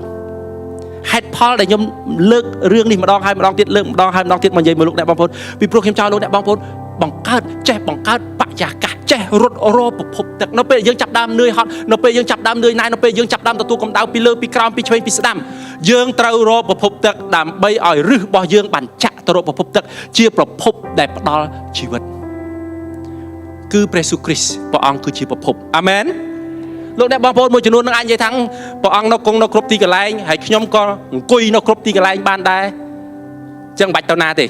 ហេតុផលដែលខ្ញុំលើករឿងនេះម្ដងហើយម្ដងទៀតលើកម្ដងហើយម្ដងទៀតមកនិយាយមកលោកអ្នកបងប្អូនពីព្រោះខ្ញុំចង់លោកអ្នកបងប្អូនបង្កើតបរិយាកាសចេះរត់រប្រភពទឹកនៅពេលយើងចាប់ដើមនឿយហត់នៅពេលយើងចាប់ដើមនឿយណាយនៅពេលយើងចាប់ដើមទទួលកម្ដៅពីលើពីក្រោមពីឆ្វេងពីស្ដាំយើងត្រូវរកប្រភពទឹកដើម្បីឲ្យឫសរបស់យើងបានចាក់ទៅរកប្រភពទឹកជាប្រភពដែលផ្ដល់ជីវិតគឺព្រះយេស៊ូវគ្រីស្ទព្រះអង្គគឺជាប្រភពអាមែនលោកអ្នកបងប្អូនមួយចំនួននឹងអាចនិយាយថាព្រះអង្គនៅគង់នៅគ្រប់ទីកន្លែងហើយខ្ញុំក៏អង្គុយនៅគ្រប់ទីកន្លែងបានដែរអញ្ចឹងមិនបាច់ទៅណាទេ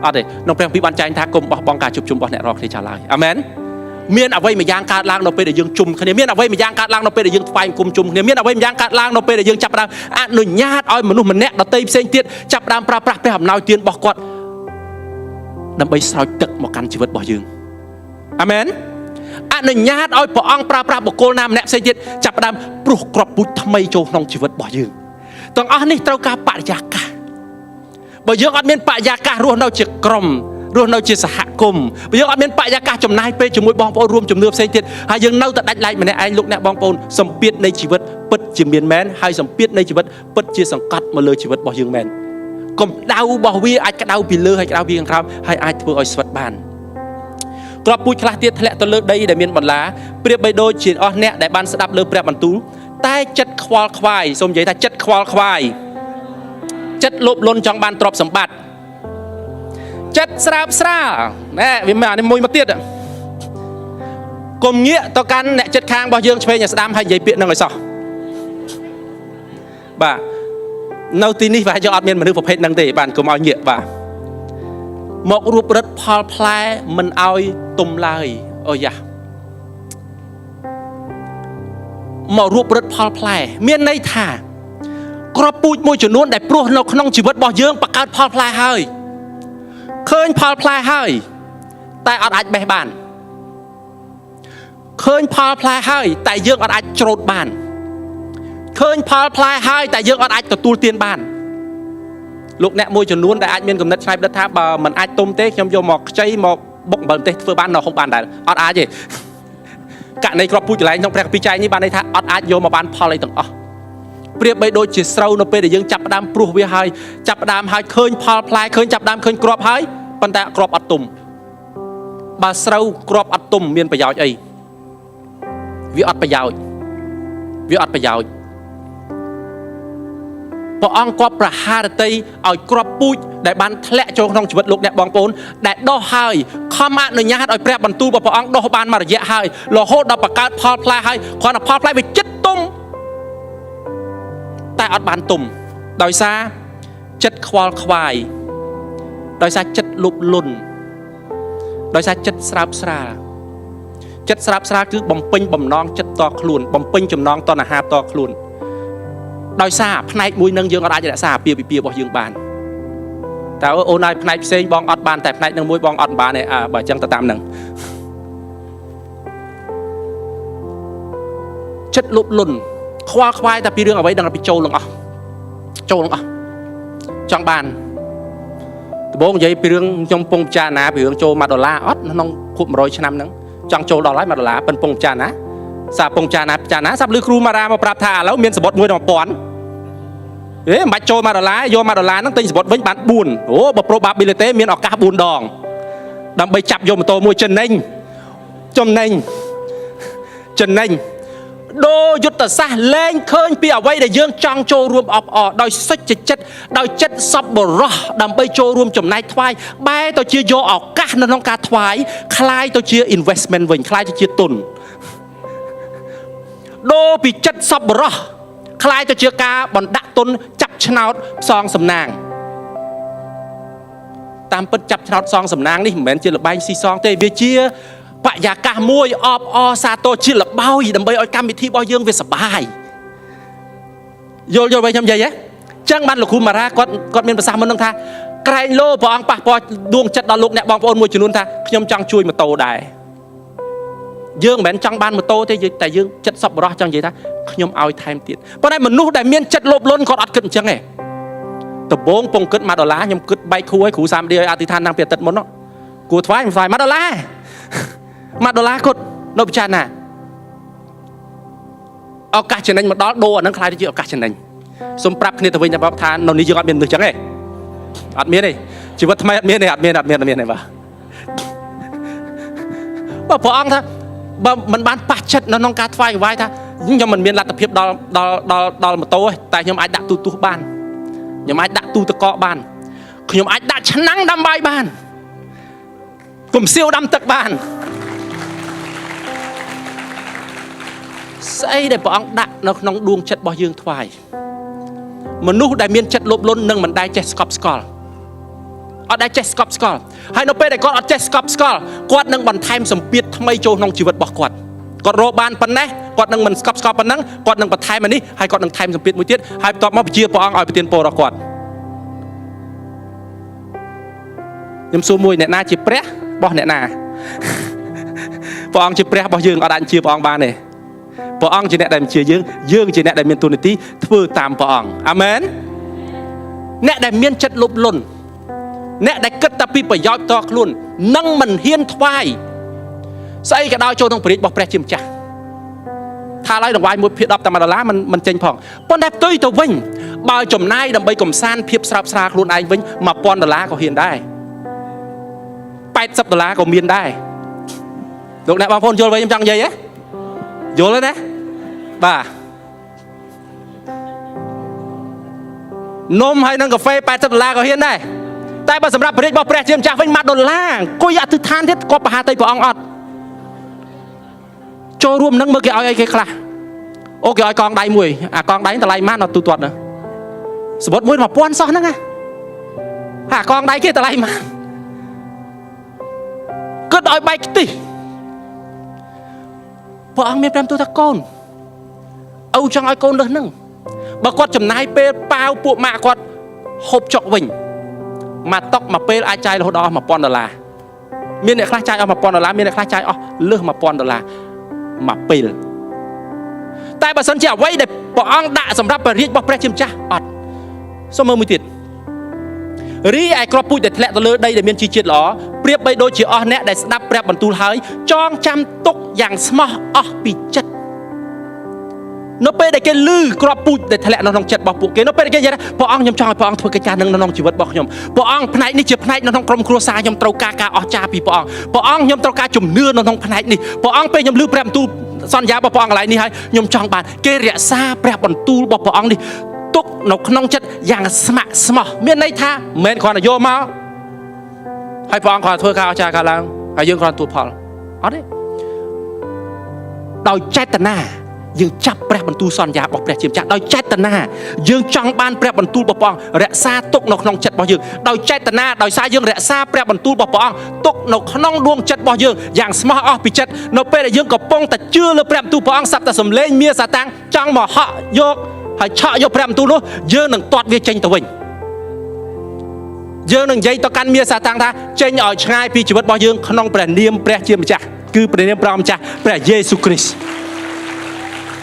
អត់ទេក្នុងព្រះគម្ពីរបានចែងថាកុំបោះបង់ការជួបជុំរបស់អ្នករាល់គ្នាចោលឡើយអាមែនមានអ្វីមួយយ៉ាងកើតឡើងនៅពេលដែលយើងជុំគ្នាមានអ្វីមួយយ៉ាងកើតឡើងនៅពេលដែលយើងថ្វាយអង្គមជុំគ្នាមានអ្វីមួយយ៉ាងកើតឡើងនៅពេលដែលយើងចាប់ផ្ដើមអនុញ្ញាតឲ្យមនុស្សម្នាក់ដទៃផ្សេងទៀតចាប់ផ្ដើមប្រើប្រាស់ព្រះអំណោយទានរបស់គាត់ដើម្បីស្រោចទឹកមកកាន់ជីវិតរបស់យើងអាមែនអនុញ្ញាតឲ្យព្រះអង្គប្រើប្រាស់បុគ្គលណាម្នាក់ផ្សេងទៀតចាប់ផ្ដើមព្រោះគ្រាប់ពូជថ្មីចូលក្នុងជីវិតរបស់យើងទាំងអស់នេះត្រូវការបរិយាកាសបើយើងអត់មានបរិយាកាសរស់នៅជាក្រុមរស់នៅជាសហគមន៍បើយើងអត់មានបរិយាកាសចំណាយពេលជាមួយបងប្អូនរួមជំនឿផ្សេងទៀតហើយយើងនៅតែដាច់ឡែកម្នាក់ឯងលោកអ្នកបងប្អូនសម្ពាធនៃជីវិតពិតជាមានមែនហើយសម្ពាធនៃជីវិតពិតជាសង្កត់មកលើជីវិតរបស់យើងមែនកម្ដៅរបស់វាអាចក្ដៅពីលើហើយក្ដៅពីខាងក្រោមហើយអាចធ្វើឲ្យស្វិតបានគ្រាប់ពូជខ្លះទៀតធ្លាក់ទៅលើដីដែលមានបន្លាប្រៀបបីដូចជាអស់អ្នកដែលបានស្ដាប់លើព្រះបន្ទូលតែចិត្តខ្វល់ខ្វាយសូមនិយាយថាចិត្តខ្វល់ខ្វាយចិត្តលោភលន់ចង់បានទ្រព្យសម្បត្តិចិត្តស្រើបស្រាលណែវាមានអានេះមួយមកទៀតកុំងាកទៅកាន់អ្នកចិត្តខាងរបស់យើងឆ្វេងឲ្យស្ដាំហើយនិយាយពាក្យនឹងឲ្យសោះបាទនៅទីនេះបាទយើងអត់មានមនុស្សប្រភេទហ្នឹងទេបាទកុំឲ្យងាកបាទមករួបរឹតផលផ្លែមិនឲ្យទុំឡើយអូយ៉ាមករួបរឹតផលផ្លែមានន័យថាគ្រាប់ពូជមួយចំនួនដែលព្រោះនៅក្នុងជីវិតរបស់យើងបង្កើតផលផ្លែហើយឃើញផលផ្លែហើយតែអត់អាចបេះបានឃើញផលផ្លែហើយតែយើងអត់អាចច្រូតបានឃើញផលផ្លែហើយតែយើងអត់អាចទទួលទានបានលោកអ្នកមួយចំនួនដែលអាចមានគំនិតឆ្នៃផ្ដិតថាបើមិនអាចទុំទេខ្ញុំយកមកខ្ចីមកបុកអំបិលទេសធ្វើបាននៅហូបបានដែរអត់អាចទេករណីគ្រាប់ពូជកន្លែងក្នុងព្រះគម្ពីរចែងនេះបានន័យថាអត់អាចយកមកបានផលអីទាំងអស់ប្រៀបបីដូចជាស្រូវនៅពេលដែលយើងចាប់ផ្ដើមព្រោះវាហើយចាប់ផ្ដើមហើយឃើញផលផ្លែឃើញចាប់ផ្ដើមឃើញគ្រាប់ហើយប៉ុន្តែគ្រាប់អត់ទុំ បើស្រូវគ្រាប់អត់ទុំមានប្រយោជន៍អីវាអត់ប្រយោជន៍ព្រះអង្គគាត់ប្រហារតីឲ្យគ្រាប់ពូជដែលបានធ្លាក់ចូលក្នុងជីវិតលោកអ្នកបងប្អូនដែលដុះហើយខំអនុញ្ញាតឲ្យព្រះបន្ទូលរបស់ព្រះអង្គដុះបានមួយរយៈហើយរហូតដល់បង្កើតផលផ្លែហើយគ្រាន់តែផលផ្លែវាចិត្តទុំតែអត់បានទុំដោយសារចិត្តខ្វល់ខ្វាយដោយសារចិត្តលុបលុនដោយសារចិត្តស្រើបស្រាលគឺបំពេញបំណងចិត្តតខ្លួនបំពេញចំណងតណ្ហាតខ្លួនដោយសារផ្នែកមួយនឹងយើងអាចរក្សាអាពាហ៍ពិពាហ៍របស់យើងបានតើអូនឲ្យផ្នែកផ្សេងបងអត់បានតែផ្នែកនឹងមួយបងអត់បានទេបើអញ្ចឹងទៅតាមនឹងចិត្តលុបលុនខ្វល់ខ្វាយតែពីរឿងអ្វីដឹងតែពីចូលនឹងអស់ចង់បានដំបូងនិយាយពីរឿងខ្ញុំពងពិចារណាពីរឿងចូល$1អត់ក្នុងគ្រប់100ឆ្នាំហ្នឹងចង់ចូលដល់ហើយ$ប៉ុនពងពិចារណាសាពងពិចារណាសាប់លឺគ្រូម៉ារ៉ាមកប្រាប់ថាឥឡូវមានសបុតមួយដល់1000មិនបាច់ចូល$យក$ហ្នឹងទិញសបុតវិញបាន4អូបើ probability មានឱកាស4ដងដើម្បីចាប់យកម៉ូតូមួយចំណេញដូរយុទ្ធសាស្ត្រលែងឃើញពីអ្វីដែលយើងចង់ចូលរួមអបអរដោយសុចចិត្តដោយចិត្តសប្បុរសដើម្បីចូលរួមចំណែកថ្វាយបែរទៅជាយកឱកាសនៅក្នុងការថ្វាយคล้ายទៅជា investment វិញคล้ายទៅជាទុនដូរពីចិត្តសប្បុរសคล้ายទៅជាការបណ្ដាក់ទុនចាប់ឆ្នោតផ្សងសំណាងតាមពិតចាប់ឆ្នោតផ្សងសំណាងនេះមិនមែនជាលបែងស៊ីសងទេវាជាបរិយាកាសមួយអបអរសាទរជាលបោយដើម្បីឲ្យកម្មវិធីរបស់យើងវាសប្បាយយល់វិញខ្ញុំនិយាយហ៎ចឹងបានលោកគ្រូម៉ារ៉ាគាត់មានប្រសាសន៍មុននឹងថាក្រែងលោព្រះអង្គប៉ះពាល់ដួងចិត្តដល់លោកអ្នកបងប្អូនមួយចំនួនថាខ្ញុំចង់ជួយម៉ូតូដែរយើងមិនមែនចង់បានម៉ូតូទេតែយើងចិត្តសប្បុរសចង់និយាយថាខ្ញុំឲ្យថែមទៀតប៉ុន្តែមនុស្សដែលមានចិត្តលោភលន់គាត់អត់គិតអញ្ចឹងទេដំបូងពងគិត$1ខ្ញុំគិតបែកគ្រូឲ្យគ្រូសាមឌីឲ្យអធិដ្ឋានតាំងពីអាទិត្យមុនគួរថ្វាយ$1$គាត់នៅពិចារណាឱកាសចំណេញមកដល់ដូរអានឹងខ្លាយទៅជាឱកាសចំណេញសូមប្រាប់គ្នាទៅវិញថានៅនេះយើងអត់មានមនុស្សចឹងទេអត់មានទេជីវិតថ្មីអត់មានទេអត់មានទេបាទព្រះអង្គថាបើមិនបានប៉ះចិត្តនៅក្នុងការថ្វាយកង្វាយថាខ្ញុំមិនមានលទ្ធភាពដល់ម៉ូតូទេតែខ្ញុំអាចដាក់ទូទស្សន៍បានខ្ញុំអាចដាក់ទូទឹកកកបានខ្ញុំអាចដាក់ឆ្នាំងដាំបាយបានកុំសៀវដាំទឹកបានស្អីដែលព្រះអង្គដាក់នៅក្នុងដួងចិត្តរបស់យើងថ្វាយមនុស្សដែលមានចិត្តលោភលន់នឹងមិនដែលចេះស្កប់ស្កល់អត់ដែលចេះស្កប់ស្កល់ហើយនៅពេលដែលគាត់អត់ចេះស្កប់ស្កល់គាត់នឹងបន្ថែមសម្ពាធថ្មីចូលក្នុងជីវិតរបស់គាត់រកបានប៉ុណ្ណេះគាត់នឹងមិនស្កប់ស្កល់ប៉ុណ្ណឹងគាត់នឹងបន្ថែមអានេះហើយគាត់នឹងថែមសម្ពាធមួយទៀតហើយបន្ទាប់មកពជាព្រះអង្គឲ្យប្រទានពរដល់គាត់ខ្ញុំសួរមួយអ្នកណាជាព្រះរបស់អ្នកណាព្រះអង្គជាព្រះរបស់យើងអត់អាចជាព្រះអង្គបានទេព្រះអង្គជាអ្នកដែលជាយើងជាអ្នកដែលមានទូនាទីធ្វើតាមព្រះអង្គអាមែនអ្នកដែលមានចិត្តលោភលន់អ្នកដែលគិតតែពីប្រយោជន៍តខ្លួននឹងមិនហ៊ានថ្វាយស្អីក៏ដោយចូលក្នុងព្រះរាជរបស់ព្រះជាម្ចាស់ថាឡើយដង្វាយមួយភាគ10តែ$មិនចេញផងប៉ុន្តែផ្ទុយទៅវិញបើចំណាយដើម្បីកំសាន្តភាពស្រាប់ស្រាលខ្លួនឯងវិញ$1000ក៏ហ៊ានដែរ$80ក៏មានដែរលោកអ្នកបងប្អូនយល់វិញខ្ញុំចង់និយាយហ៎យល់ទេណាបាទនំហើយនឹងកាហ្វេ$80ក៏ហ៊ានដែរតែបើសម្រាប់ព្រះរាជរបស់ព្រះជាម្ចាស់វិញ$1អង្គុយអធិដ្ឋានទៀតគាត់បហាតីព្រះអង្គអត់ចូលរួមនឹងមើលគេឲ្យអីគេខ្លះអូគេឲ្យកងដៃមួយអាកងដៃតម្លៃម៉ានអត់ទូទាត់ណាសបុតមួយ$1000សោះហ្នឹងណាអាកងដៃគេតម្លៃម៉ានគិតឲ្យបែកខ្ទិះព្រះអង្គមានប្រាប់ទូថាកូនឪចង់ឲ្យកូនលើសហ្នឹងបើគាត់ចំណាយពេលប៉ាវពួកម៉ាក់គាត់ហូបចុកវិញមកតុកមកពេលអាចចាយរហូតដល់$1000មានអ្នកខ្លះចាយអស់$1000មានអ្នកខ្លះចាយអស់លើស$1000មកពេលតែបើសិនជាអ្វីដែលព្រះអង្គដាក់សម្រាប់ព្រះរាជរបស់ព្រះជាម្ចាស់អត់សូមមើលមួយទៀតរីឯគ្រាប់ពូជដែលធ្លាក់ទៅលើដីដែលមានជីជាតិល្អប្រៀបបីដូចជាអស់អ្នកដែលស្ដាប់ព្រះបន្ទូលហើយចងចាំទុកយ៉ាងស្មោះអស់ពីចិត្ត nó bây để cái lư crop put để thay lại nó nông chật bọc buộc cái nó bây để cái gì đó bỏ ong nhom cho bỏ ong thôi cái cha nông chỉ vật bọc nhom bỏ ong phai ní chụp phai nó nông krom cua sa nhom trâu ca ở cha pi bỏ ong nhom trâu ca chùm nưa nó nông phai ní bỏ ong bây nhom lư prem tu son giá bỏ ong lại ní hay nhom chọn bàn cái rẽ xa prem bẩn tu bỏ ong đi tục nó nông chật dạng smart miền này tha miền còn là vô máu hay bỏ ong còn thôi ca ở cha ca lang hay dương còn tu phò ở đấy đòi chạy tận na dương chắp prẹ bẩn tu son giá bọc prẹ chiêm chặt đòi chạy tận na dương trong ban prẹ bẩn tu bọc bong rẽ xa tục nó nông chật bao dương đòi chạy tận na đòi xa dương rẽ xa prẹ bẩn tu bọc bong tục nó nông đuông chật bao dương dạng smart off bị chật nó pe để dương cọp bongแต่chưa lơ prẹ tu bong sắp ta sầm lên mía sa tăng trong mà họ vô hay chọ vô prẹ tu luôn dương nằng toát về tranh tàu bình dương nằng dây tao căn mía sa tăng tha tranh ở ngay pi chỉ vật bao dương nông prẹ niêm prẹ chiêm chặt cứ prẹ niêm prom chặt prẹ Giêsu Christ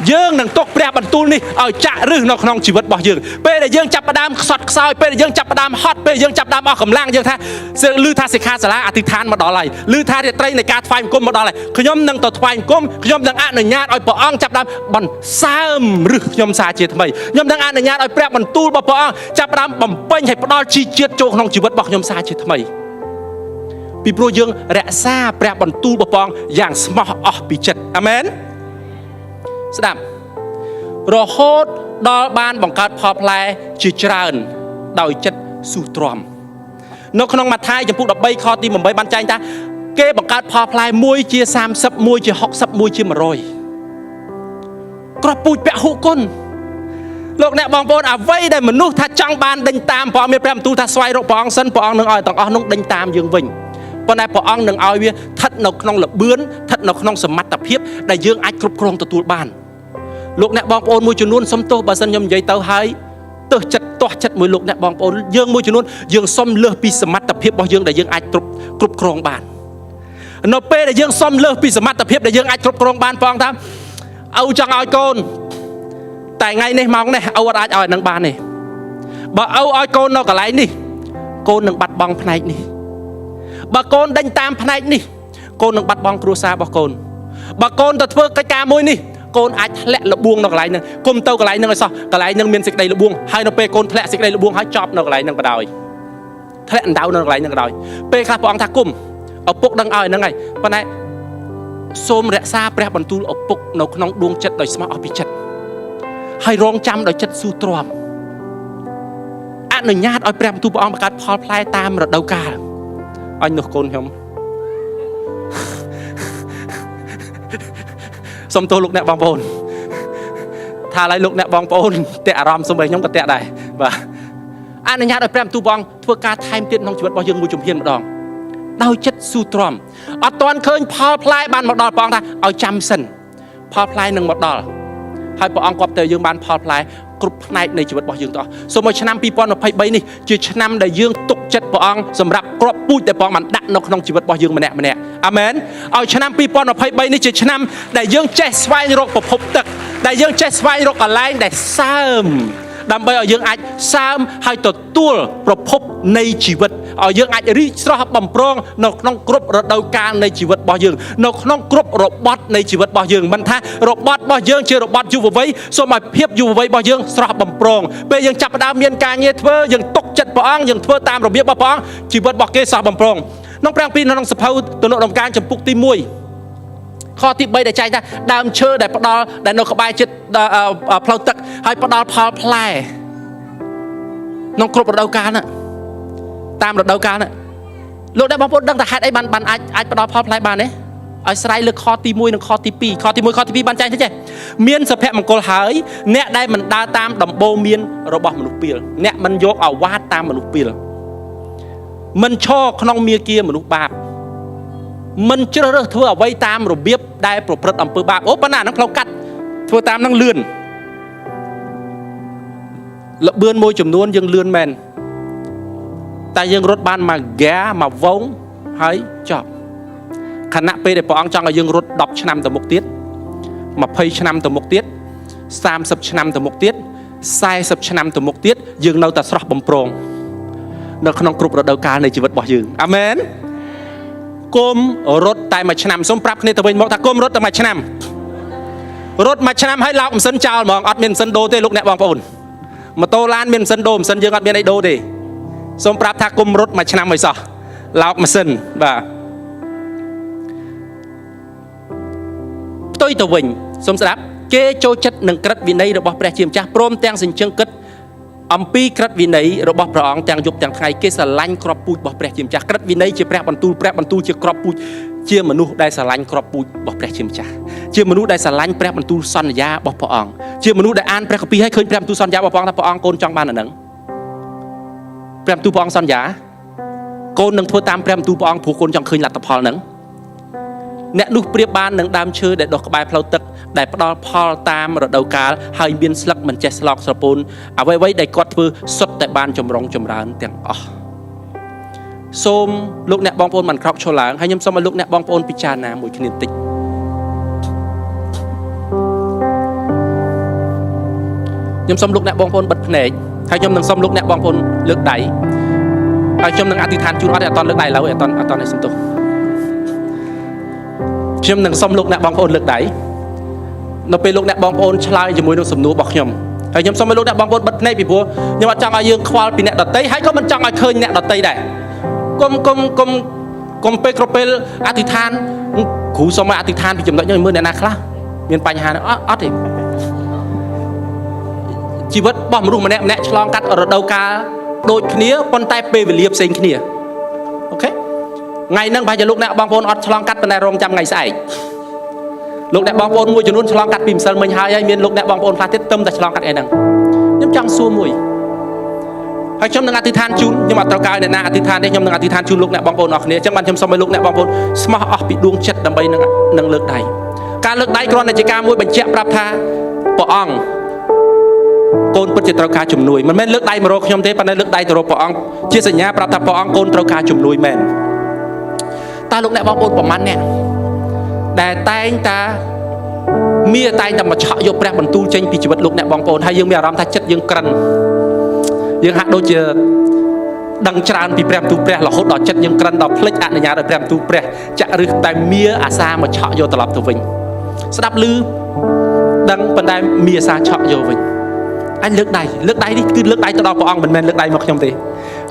dương nằng tốc prẹ bẩn tu ní ở chạ rư nó không chỉ vật bỏ dương pe để dương chặt đam sọt soi pe để dương chặt đam hot pe dương chặt đam ở cầm lang dương tha sự lư thaสิกขาสาระอธิษฐานมาดอไหลลឺថារៀបត្រីនៃការថ្វាយបង្គំមកដល់ហើយខ្ញុំនឹងទៅថ្វាយបង្គំខ្ញុំនឹងអនុញ្ញាតឲ្យព្រះអង្គចាប់ដើមបន្សើមឬខ្ញុំសារជាថ្មីខ្ញុំនឹងអនុញ្ញាតឲ្យព្រះបន្ទូលរបស់ព្រះអង្គចាប់ដើមបំពេញឲ្យផ្ដល់ជីជាតិចូលក្នុងជីវិតរបស់ខ្ញុំសារជាថ្មីពីព្រោះយើងរក្សាព្រះបន្ទូលរបស់ព្រះអង្គយ៉ាងស្មោះអស់ពីចិត្តអាមែនស្ដាប់រហូតដល់បានបង្កើតផលផ្លែជាច្រើនដោយចិត្តស៊ូទ្រាំនៅក្នុងម៉ាថាយចំពុក13ខទី8បានចែងថាគេបង្កើតផលផ្លែមួយជា30មួយជា60មួយជា100ក្របពូជពហុគុណលោកអ្នកបងប្អូនអ្វីដែលមនុស្សថាចង់បានដេញតាមព្រះអង្គមានព្រះបន្ទូលថាស្វែងរកព្រះអង្គសិនព្រះអង្គនឹងឲ្យទាំងអស់នោះដេញតាមយើងវិញប៉ុន្តែព្រះអង្គនឹងឲ្យវាស្ថិតនៅក្នុងល្បឿនស្ថិតនៅក្នុងសមត្ថភាពដែលយើងអាចគ្រប់គ្រងទទួលបានលោកអ្នកបងប្អូនមួយចំនួនសុំទោសបើសិនខ្ញុំនិយាយទៅហើយទើសចិត្តទាស់ចិត្តមួយលោកអ្នកបងប្អូនយើងមួយចំនួនយើងសុំលើសពីសមត្ថភាពរបស់យើងដែលយើងអាចគ្រប់គ្រងបាននៅពេលដែលយើងសុំលើសពីសមត្ថភាពដែលយើងអាចគ្រប់គ្រងបានព្រះអង្គថាឪចង់ឲ្យកូនតែថ្ងៃនេះម៉ោងនេះឪអត់អាចឲ្យនឹងបានទេបើឪឲ្យកូននៅកន្លែងនេះកូននឹងបាត់បង់ផ្នែកនេះបើកូនដេញតាមផ្នែកនេះកូននឹងបាត់បង់គ្រួសាររបស់កូនបើកូនទៅធ្វើកិច្ចការមួយនេះកូនអាចធ្លាក់លបួងនៅកន្លែងហ្នឹងគុំទៅកន្លែងហ្នឹងឲ្យសោះកន្លែងហ្នឹងមានសេចក្តីលបួងហើយនៅពេលកូនធ្លាក់សេចក្តីលបួងហើយចប់នៅកន្លែងហ្នឹងបដ ாய் ធ្លាក់អណ្ដៅនៅកន្លែងហ្នឹងបដ ாய் ពេលខ្លះព្រះអង្គថាគុំឪពុកដឹងឲ្យហ្នឹងហើយប៉ុន្តែសូមរក្សាព្រះបន្ទូលឪពុកនៅក្នុងដួងចិត្តដោយស្មោះអស់ពីចិត្តហើយរងចាំដោយចិត្តស៊ូទ្រាំអនុញ្ញាតឲ្យព្រះបន្ទូលព្រះអង្គបង្កើតផលផ្លែតាមរដូវកាលអញនោះកូនខ្ញុំសូមទោសលោកអ្នកបងប្អូនថាឡើយលោកអ្នកបងប្អូនតែអារម្មណ៍សូម្បីខ្ញុំក៏តែដែរបាទអនុញ្ញាតឲ្យព្រះបន្ទូលព្រះអង្គធ្វើការថែមទៀតក្នុងជីវិតរបស់យើងមួយជំហានម្ដងដោយចិត្តស៊ូទ្រាំអត់ទាន់ឃើញផលផ្លែបានមកដល់ព្រះអង្គថាឲ្យចាំសិនផលផ្លែនឹងមកដល់ហើយព្រះអង្គគាត់ទៅយើងបានផលផ្លែគ្រប់ផ្នែកនៃជីវិតរបស់យើងទាំងអស់សូមឲ្យឆ្នាំ2023នេះជាឆ្នាំដែលយើងទុកចិត្តព្រះអង្គសម្រាប់គ្រាប់ពូជដែលព្រះអង្គបានដាក់នៅក្នុងជីវិតរបស់យើងម្នាក់ៗអាមែនឲ្យឆ្នាំ2023នេះជាឆ្នាំដែលយើងចេះស្វែងរកប្រភពទឹកដែលយើងចេះស្វែងរកកន្លែងដែលសើមដើម្បីឲ្យយើងអាចសើមហើយទទួលប្រភពនៃជីវិតឲ្យយើងអាចរីកស្រស់បំប្រងនៅក្នុងគ្រប់រដូវកាលនៃជីវិតរបស់យើងនៅក្នុងគ្រប់របត់នៃជីវិតរបស់យើងមិនថារបត់របស់យើងជារបត់យុវវ័យសូមឲ្យភាពយុវវ័យរបស់យើងស្រស់បំប្រងពេលយើងចាប់ផ្ដើមមានការងារធ្វើយើងទុកចិត្តព្រះអង្គយើងធ្វើតាមរបៀបរបស់ព្រះអង្គជីវិតរបស់គេស្រស់បំប្រងក្នុងព្រះគម្ពីរក្នុងសភៅទំនុកដំណការចំពុកទី1ខទី3ដែលចែងថាដើមឈើដែលផ្ដល់ដែលនៅក្បែរជិតផ្លូវទឹកហើយផ្ដល់ផលផ្លែក្នុងគ្រប់រដូវកាលណាតាមរដូវកាលណាលោកអ្នកបងប្អូនដឹងថាហេតុអីបានអាចផ្ដល់ផលផ្លែបានទេឲ្យស្រ័យលើខទី1និងខទី2ខទី1ខទី2បានចែងថាចេះមានសុភមង្គលហើយអ្នកដែលមិនដើរតាមដំបូន្មានរបស់មនុស្សពីលអ្នកមិនយកអាវ៉ាតតាមមនុស្សពីលមិនឈរក្នុងមាគ៌ាមនុស្សបាបមិនជ្រើសរើសធ្វើអ្វីតាមរបៀបដែលប្រព្រឹត្តអំពើបាបអូប៉ុណ្ណាហ្នឹងផ្លូវកាត់ធ្វើតាមហ្នឹងលឿនលបឿនមួយចំនួនយើងលឿនមែនតែយើងរត់បានមួយហ្គាមួយវងហើយចប់ខណៈពេលដែលព្រះអង្គចង់ឲ្យយើងរត់10ឆ្នាំទៅមុខទៀត20ឆ្នាំទៅមុខទៀត30ឆ្នាំទៅមុខទៀត40ឆ្នាំទៅមុខទៀតយើងនៅតែស្រស់បំប្រងនៅក្នុងគ្រប់រដូវកាលនៃជីវិតរបស់យើងអាមែនគុំរត់តែមួយឆ្នាំសូមប្រាប់គ្នាទៅវិញមកថាគុំរត់តែមួយឆ្នាំ รถมาชนะให้เรามันสันเจ้ามองอัดเมียนสันโดเต้ลูกเนี่ยบางปูนมาโตล้านเมียนสันโดมสันยังอัดเมียนไอโดเต้สมปราบทักกุมรถมาชนะไม่ซอเรามาสันบ่าตัววิ่งสมสดับเกโจจัดหนึ่งกระดวินัยระบบแปรเชียมจ้าพร้อมแตงสินเชิงกึศอัมพีกระดวินัยระบบพระองค์แตงยุบแตงไทยเกสลันครอบปูดบอกแปรเชียมจ้ากระดวินัยเชื่อแปรบรรทุเชื่อครอบปูดเชื่อมนุษย์ได้สลันครอบปูดบอกแปรเชียมจ้าเชื่อมนุษย์ได้สลันแปรบรรทุสัญญาบอกพระองค์เชื่อมนุษย์ได้อ่านแปรกปีให้เคยแปรบรรทุสัญญาบอกพระองค์ถ้าพระองค์โกนจังบ้านหนึ่งแปรบรรทุพระองค์สัญญาโกนหนึ่งทั่วตามแปรบรรทุพระองค์ผู้คนจังเคยหลัดตะพอหนึ่งเนี่ยนุเปรียบบ้านหนึ่งดามเชื่อได้ดอกใบเพลาตึกได้ปลอดพอตามรถดาวกาให้เบียนสลักมันเจสลอกสปูนเอาไว้ได้กอดเพื่อสดแต่บ้านจมร้องจมร้านเตียงอ๋อส้มลูกเนี่ยบองโอนมันครอกโชลางให้ยมส้มมาลูกเนี่ยบองโอนพิจารณาหมวยคณิตติยมส้มลูกเนี่ยบองโอนบัดเพลงให้ยมหนึ่งส้มลูกเนี่ยบองโอนเลือกใดให้ยมหนึ่งอธิษฐานจูนวัดตอนเลือกใดแล้วตอนในสมตุยมหนึ่งส้มลูกเนี่ยบองโอนเลือกใดเราไปลูกเนี่ยบองโอนชลายจะมวยดูสมนูบอกยมให้ยมส้มไปลูกเนี่ยบองโอนบัดในปีบัวยมว่าจังอายุควาลปีเนี่ยดอตเต้ให้ก็มันจังอาเคยเนี่ยดอตเต้ได้กลมเปกรเปลอธิษฐานขู่สมัยอธิษฐานพี่จำได้ยังมือเนี่ยนะครับมีปัญหาเนี่ยอ๋อดิชีวิตบ่มรู้มาเนี่ยฉลองกัดรถดาวกาโดยขี้นี้ปนใต้เปวิเลียบเซ็งขี้นี้โอเคไงนั่งไปจะลูกเนี่ยบางคนอดฉลองกัดเป็นในโรงจำไงใส่ลูกเนี่ยบางคนมวยจนุ่นฉลองกัดปิ่มเซลมันหายมีลูกเนี่ยบางคนพลาดเต็มแต่ฉลองกัดไอ้นั่งยังจังสู้มวยให้ชมหนึ่งอธิษฐานจุนยังมาตระการเนี่ยนะอธิษฐานได้ชมหนึ่งอธิษฐานจุนลูกเนี่ยบางคนออกเนี่ยจังมันชมสมัยลูกเนี่ยบางคนสมาออกปิดดวงจัดดำไปหนึ่งเลิกใดการเลิกใดกรอนในจิกามวยเป็นเจ้าปรับทาปอองโกนเป็นจิตตระการจุ่มนุยมันไม่เลิกใดมาโรคชมเทปในเลิกใดตัวปอองเชื่อสัญญาปรับทาปอองโกนตระการจุ่มนุยแมนตาลูกเนี่ยบางคนประมาณเนี่ยแต่แตงตาเมียแตงแต่มาเฉาะยกแปรบรรทุเจงปีชีวิตลูกเนี่ยบางคนให้ยังมีอารมณ์ทัดจัดยังกรันยังหักโดยเจอดังจานปีแปรมตูแปรหล่อเขาดอกจัดยังกรันดอกพลิกอันในยาโดยแปรมตูแปรจะรึแต่เมียอาซามาเฉาะโยตลอดตัววิงสดับลือดังปันได้เมียซาเฉาะโยวิงอันเลือกใดนี่คือเลือกใดตลอดปองมันแมนเลือกใดมาขยมตี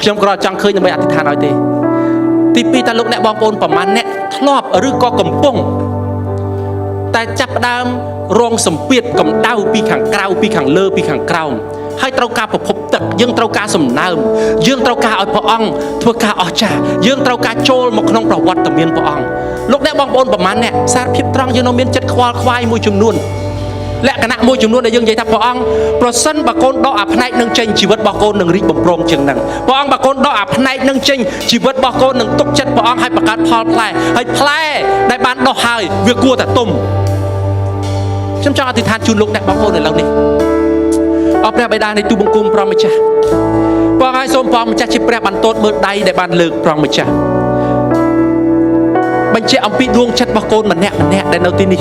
ขยมกรอจังเคยยังไม่อธิษฐานเอาตีตีปีตาลุกเนี่ยบองโอนประมาณเนี่ยทลอบหรือก็กำปงแต่จับดามรองสมเปียดกำเด้าปีขังเกล้าปีขังเลอปีขังเกล้าให้ตระการประพบตึกยังตระการสมน้ำยังตระการเอาพระองค์ทั่วกาอจ่ายังตระการโจลมาขนมประวัติตะเมียนพระองค์ลูกได้บองโอนประมาณเนี่ยสารพิษตรังยังนเมียนจัดควายมวยจุ่มนุ่นและคณะมวยจุ่มนุ่นในยังใหญ่ทับพระองค์โปรดสันบากนดอกอับในหนึ่งเจงชีวิตบากนหนึ่งริบบ่มโปร่งจึงหนึ่งพระองค์บากนดอกอับในหนึ่งเจงชีวิตบากนหนึ่งตกจัดพระองค์ให้ประกาศพอลแพร่ให้แพร่ได้บานดอกหายเวียกลัวแต่ตุ่มฉันจะอธิษฐานจุนลูกเนี่ยบางคนในเรานี่เอาแปรใบดาในตู้บังคุมพร้อมไหมจ๊ะพอไอ้ส้มพร้อมมันจะชิบแปรบันโต้เบิร์ดใดในบ้านเลิกพร้อมไหมจ๊ะบัญชีอัมพีดวงชัดบางคนมันแน่ได้ในที่นี้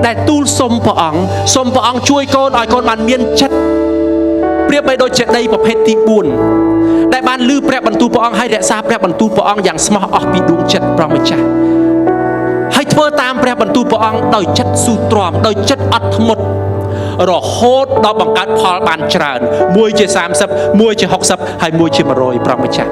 ได้ตู้ส้มพระองค์ช่วยโกนอ้อยโกนมันเมียนชัดเปรียบไปโดยเจดีประเภทที่บุญได้บ้านลือแปรบรรทุพระองค์ให้เดชซาแปรบรรทุพระองค์อย่างสมาอัมพีดวงชัดพร้อมไหมจ๊ะให้เธอตามแปรบรรทุพระองค์โดยจัดสูตรอมโดยจัดอัดหมดรอโคตรดอกบังการพอลบานจานมวยเจ30มวยเจ60ให้มวยเจมารอยพร้อมไหมจ๊ะ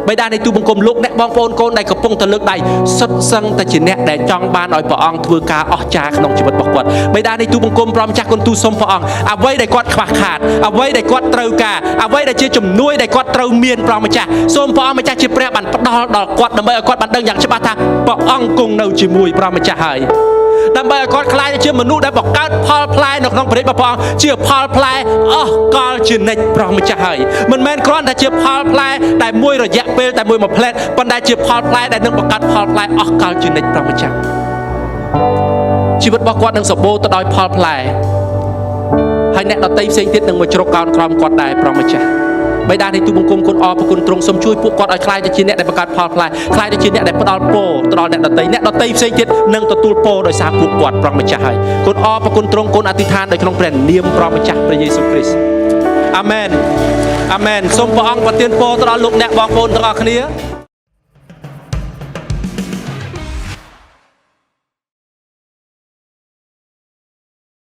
ไม่ได้ในตู้บังคมลูกแน่บองโปนโกนในกระปงตะลึกใดสดสังแต่จีเน่ได้จองบานอ่อยพระองค์ถือกาออกจากขนมชีวิตบอกกวดไม่ได้ในตู้บังคมพร้อมจากคนตู้สมพระองค์เอาไว้ได้กวดขาดเอาไว้ได้กวดเตากาเอาไว้ได้เจจุ่มนุ้ยได้กวดเตาเมียนพร้อมไหมจ๊ะสมพระองค์ไม่จ๊ะจีเปรียบันดอกกวดดำใบกวดบันเดิงอย่างฉบับท่าพระองค์กงเนาจีมวยพร้อมไหมจ๊ะให้ดำใบกอดคลายเชื่อมนุษย์ได้บอกการพอลพลายนกน้องประเดี๋ยวพองเชื่อพอลพลายกอลชื่อในพร้อมจะให้มันแมนครอนแต่เชื่อพอลพลายแต่มวยระยะเปลแต่มวยมาเพลทปันได้เชื่อพอลพลายแต่นึกบอกการพอลพลายกอลชื่อในพร้อมจะชีวิตบอกกอดนึงสมบูรณ์ต่อโดยพอลพลายให้แนะนำตีเสียงติดหนึ่งมาโจรกรครามกอดได้พร้อมจะไม่ได้ในตู้บังคุมคนพระคุณตรงสมช่วยพวกกอดไอ้คลายจะชิ้นเนี่ยได้ประกาศพอลพลายคลายจะชิ้นเนี่ยได้ประดอลโปตลอดเนี่ยดตีเสียงติดหนึ่งตัวตูโปโดยสามพวกกอดพร้อมไม่ใช่คนพระคุณตรงคนอธิษฐานโดยขนมแผ่นเนียมพร้อมไม่ใช่พระเยซูคริสต์อาเมนส้มพระองค์ปฏิญโปตลอดลูกเนี่ยบางคนตลอดคนนี้